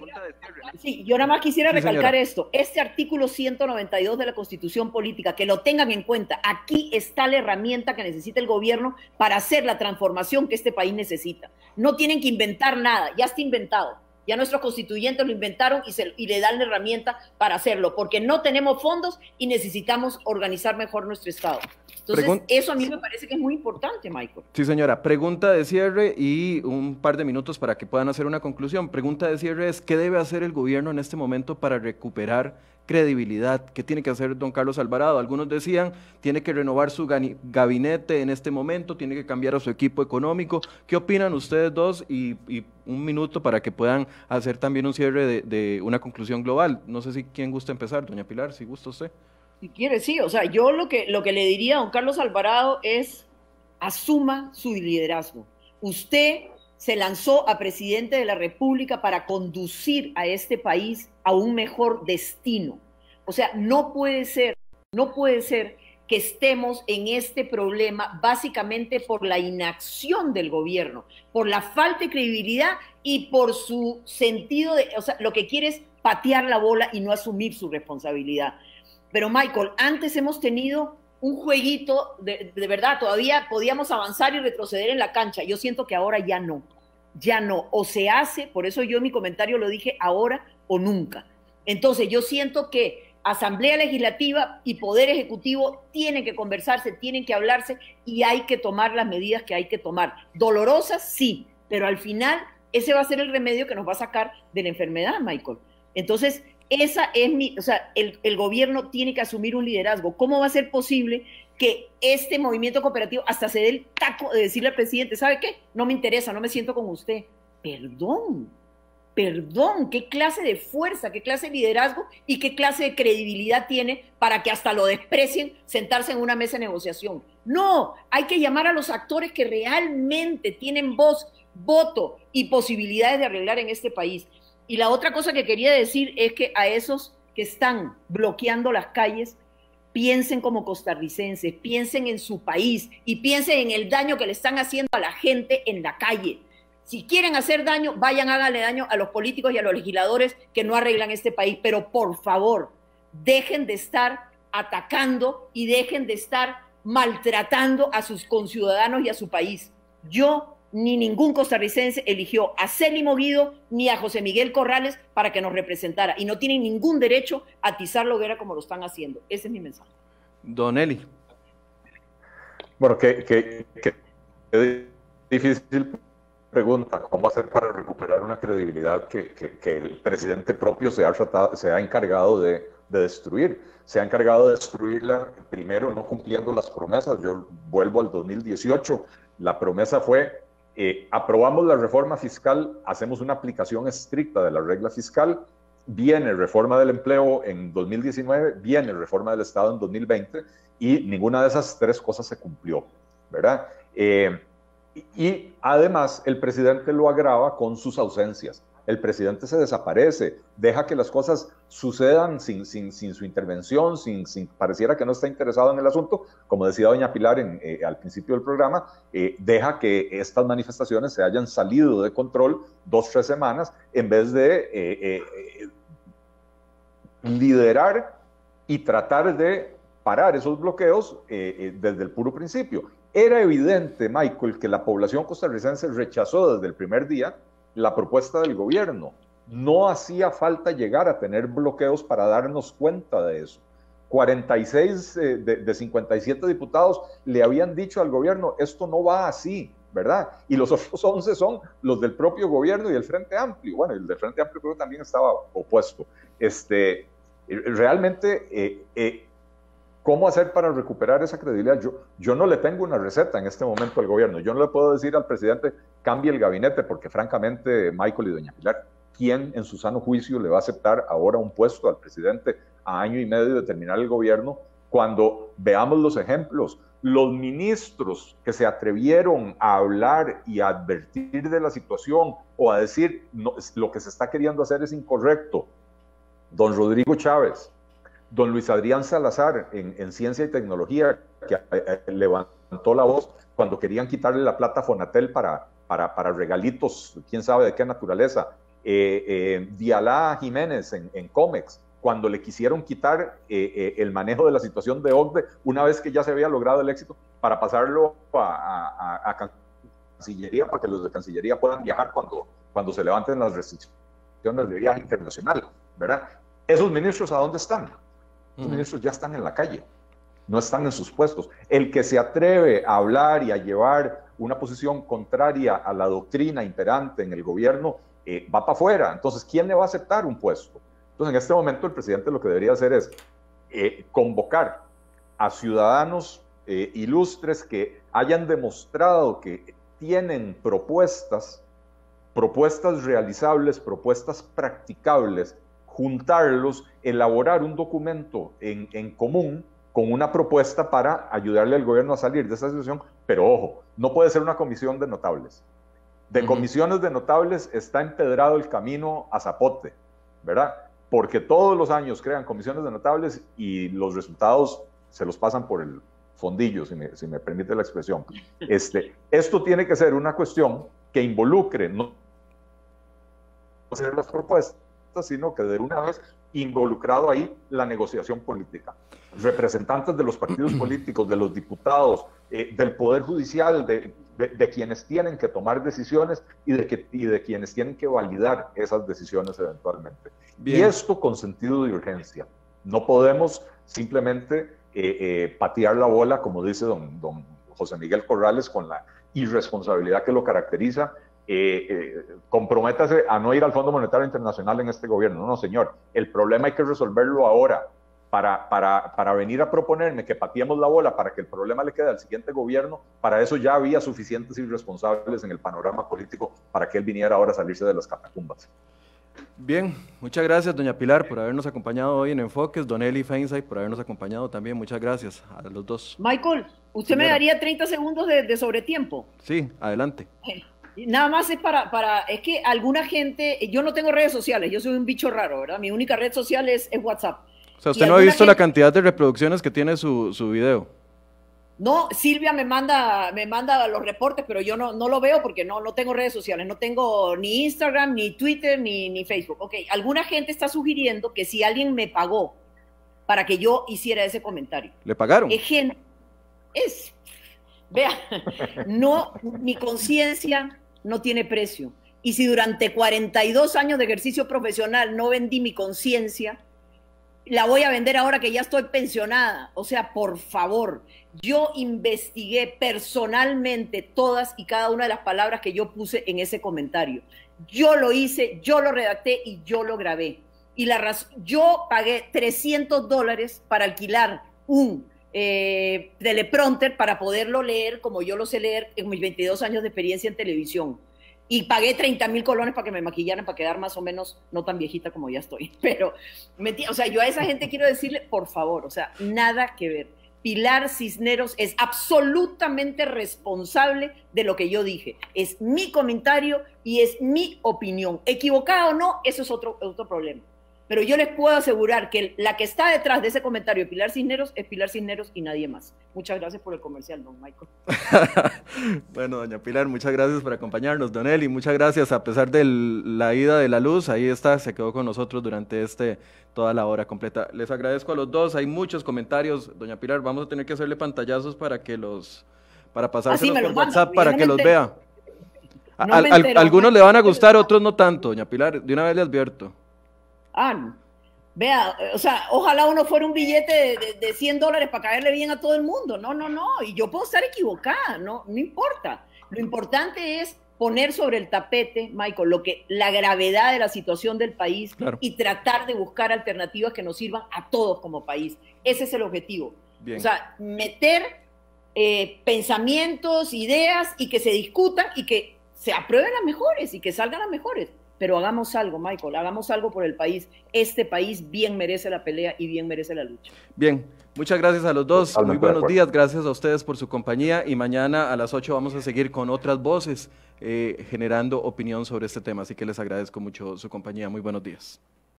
Sí, yo nada más quisiera recalcar señora. esto. Este artículo 192 de la Constitución Política, que lo tengan en cuenta, aquí está la herramienta que necesita el gobierno para hacer la transformación que este país necesita. No tienen que inventar nada, ya está inventado. Ya nuestros constituyentes lo inventaron y le dan la herramienta para hacerlo, porque no tenemos fondos y necesitamos organizar mejor nuestro Estado. Entonces, eso a mí me parece que es muy importante, Michael. Sí, señora. Pregunta de cierre y un par de minutos para que puedan hacer una conclusión. Pregunta de cierre es, ¿qué debe hacer el gobierno en este momento para recuperar credibilidad? ¿Qué tiene que hacer don Carlos Alvarado? Algunos decían, tiene que renovar su gabinete en este momento, tiene que cambiar a su equipo económico. ¿Qué opinan ustedes dos? Y un minuto para que puedan hacer también un cierre de una conclusión global. No sé si quién gusta empezar, doña Pilar, si gusta usted. Si quiere, sí. O sea, yo lo que le diría a don Carlos Alvarado es, asuma su liderazgo. Usted se lanzó a presidente de la República para conducir a este país a un mejor destino. O sea, no puede ser que estemos en este problema básicamente por la inacción del gobierno, por la falta de credibilidad y por su sentido de, o sea, lo que quiere es patear la bola y no asumir su responsabilidad. Pero Michael, antes hemos tenido un jueguito, de verdad, todavía podíamos avanzar y retroceder en la cancha. Yo siento que ahora ya no. O se hace, por eso yo en mi comentario lo dije, ahora o nunca. Entonces yo siento que Asamblea Legislativa y Poder Ejecutivo tienen que conversarse, tienen que hablarse y hay que tomar las medidas que hay que tomar. Dolorosas, sí, pero al final ese va a ser el remedio que nos va a sacar de la enfermedad, Michael. Entonces, esa es el gobierno tiene que asumir un liderazgo. ¿Cómo va a ser posible que este movimiento cooperativo hasta se dé el taco de decirle al presidente, ¿sabe qué? No me interesa, no me siento con usted. Perdón, ¿qué clase de fuerza, qué clase de liderazgo y qué clase de credibilidad tiene para que hasta lo desprecien sentarse en una mesa de negociación? No, hay que llamar a los actores que realmente tienen voz, voto y posibilidades de arreglar en este país. Y la otra cosa que quería decir es que a esos que están bloqueando las calles, piensen como costarricenses, piensen en su país y piensen en el daño que le están haciendo a la gente en la calle. Si quieren hacer daño, vayan, háganle daño a los políticos y a los legisladores que no arreglan este país. Pero por favor, dejen de estar atacando y dejen de estar maltratando a sus conciudadanos y a su país. Yo ni ningún costarricense eligió a Célimo Guido ni a José Miguel Corrales para que nos representara y no tienen ningún derecho a atizar la hoguera como lo están haciendo. Ese es mi mensaje. Don Eli. Bueno, qué difícil pregunta. ¿Cómo hacer para recuperar una credibilidad que el presidente propio se ha encargado de destruir? Se ha encargado de destruirla, primero no cumpliendo las promesas. Yo vuelvo al 2018. La promesa fue: aprobamos la reforma fiscal, hacemos una aplicación estricta de la regla fiscal, viene reforma del empleo en 2019, viene reforma del Estado en 2020 y ninguna de esas 3 cosas se cumplió, ¿verdad? Y además el presidente lo agrava con sus ausencias. El presidente se desaparece, deja que las cosas sucedan sin su intervención, pareciera que no está interesado en el asunto. Como decía doña Pilar al principio del programa, deja que estas manifestaciones se hayan salido de control 2 o 3 semanas en vez de liderar y tratar de parar esos bloqueos desde el puro principio. Era evidente, Michael, que la población costarricense rechazó desde el primer día la propuesta del gobierno. No hacía falta llegar a tener bloqueos para darnos cuenta de eso. 46 de 57 diputados le habían dicho al gobierno, esto no va así, ¿verdad? Y los otros 11 son los del propio gobierno y el Frente Amplio. Bueno, el del Frente Amplio creo que también estaba opuesto. Realmente, ¿cómo hacer para recuperar esa credibilidad? Yo no le tengo una receta en este momento al gobierno. Yo no le puedo decir al presidente, cambie el gabinete, porque francamente, Michael y doña Pilar, ¿quién en su sano juicio le va a aceptar ahora un puesto al presidente a año y medio de terminar el gobierno cuando veamos los ejemplos, los ministros que se atrevieron a hablar y a advertir de la situación o a decir no, lo que se está queriendo hacer es incorrecto, don Rodrigo Chávez, don Luis Adrián Salazar en Ciencia y Tecnología, que levantó la voz cuando querían quitarle la plata a Fonatel para regalitos, quién sabe de qué naturaleza, Dialá Jiménez en Comex, cuando le quisieron quitar el manejo de la situación de OCDE, una vez que ya se había logrado el éxito, para pasarlo a Cancillería, para que los de Cancillería puedan viajar cuando se levanten las restricciones de viaje internacional, ¿verdad? ¿Esos ministros a dónde están? Los ministros ya están en la calle, no están en sus puestos. El que se atreve a hablar y a llevar una posición contraria a la doctrina imperante en el gobierno, va para afuera. Entonces, ¿quién le va a aceptar un puesto? Entonces, en este momento el presidente lo que debería hacer es convocar a ciudadanos ilustres que hayan demostrado que tienen propuestas realizables, propuestas practicables, juntarlos, elaborar un documento en común con una propuesta para ayudarle al gobierno a salir de esa situación, pero ojo, no puede ser una comisión de notables. De comisiones de notables está empedrado el camino a Zapote, ¿verdad? Porque todos los años crean comisiones de notables y los resultados se los pasan por el fondillo, si me permite la expresión. Esto tiene que ser una cuestión que involucre no hacer las propuestas, sino que de una vez involucrado ahí la negociación política. Representantes de los partidos políticos, de los diputados, del Poder Judicial, de quienes tienen que tomar decisiones y de quienes tienen que validar esas decisiones eventualmente. Bien. Y esto con sentido de urgencia. No podemos simplemente patear la bola, como dice don José Miguel Corrales, con la irresponsabilidad que lo caracteriza. Comprométase a no ir al Fondo Monetario Internacional en este gobierno. No, señor, el problema hay que resolverlo ahora. Para venir a proponerme que pateemos la bola para que el problema le quede al siguiente gobierno, para eso ya había suficientes irresponsables en el panorama político para que él viniera ahora a salirse de las catacumbas. Bien, muchas gracias doña Pilar por habernos acompañado hoy en Enfoques, don Eli Feinstein por habernos acompañado también, muchas gracias a los dos. Michael, ¿usted me daría 30 segundos de sobretiempo? Sí, adelante. Nada más es es que alguna gente, yo no tengo redes sociales, yo soy un bicho raro, ¿verdad? Mi única red social es WhatsApp. O sea, usted no ha visto la cantidad de reproducciones que tiene su video. No, Silvia me manda los reportes, pero yo no lo veo porque no tengo redes sociales, no tengo ni Instagram, ni Twitter, ni Facebook. Ok, alguna gente está sugiriendo que si alguien me pagó para que yo hiciera ese comentario. ¿Le pagaron? Vea, no, mi conciencia no tiene precio. Y si durante 42 años de ejercicio profesional no vendí mi conciencia, la voy a vender ahora que ya estoy pensionada. O sea, por favor, yo investigué personalmente todas y cada una de las palabras que yo puse en ese comentario. Yo lo hice, yo lo redacté y yo lo grabé. Y yo pagué $300 para alquilar un teleprompter para poderlo leer como yo lo sé leer en mis 22 años de experiencia en televisión. Y pagué 30,000 colones para que me maquillaran, para quedar más o menos no tan viejita como ya estoy. Pero, o sea, yo a esa gente quiero decirle, por favor, o sea, nada que ver. Pilar Cisneros es absolutamente responsable de lo que yo dije. Es mi comentario y es mi opinión. Equivocada o no, eso es otro problema. Pero yo les puedo asegurar que la que está detrás de ese comentario de Pilar Cisneros es Pilar Cisneros y nadie más. Muchas gracias por el comercial, don Michael. Bueno, doña Pilar, muchas gracias por acompañarnos. Don Eli, muchas gracias. A pesar de la ida de la luz, ahí está, se quedó con nosotros durante toda la hora completa. Les agradezco a los dos, hay muchos comentarios. Doña Pilar, vamos a tener que hacerle pantallazos para pasárselos por WhatsApp para que los vea. Algunos le van a gustar, otros no tanto, doña Pilar, de una vez le advierto. Vea, o sea, ojalá uno fuera un billete de $100 para caerle bien a todo el mundo. No, y yo puedo estar equivocada, no importa. Lo importante es poner sobre el tapete, Michael, la gravedad de la situación del país, claro, y tratar de buscar alternativas que nos sirvan a todos como país. Ese es el objetivo. Bien. O sea, meter pensamientos, ideas y que se discutan y que se aprueben las mejores y que salgan las mejores. pero hagamos algo, Michael, hagamos algo por el país. Este país bien merece la pelea y bien merece la lucha. Bien, muchas gracias a los dos. Totalmente. Muy buenos días, gracias a ustedes por su compañía y mañana a las 8 vamos a seguir con otras voces generando opinión sobre este tema, así que les agradezco mucho su compañía. Muy buenos días.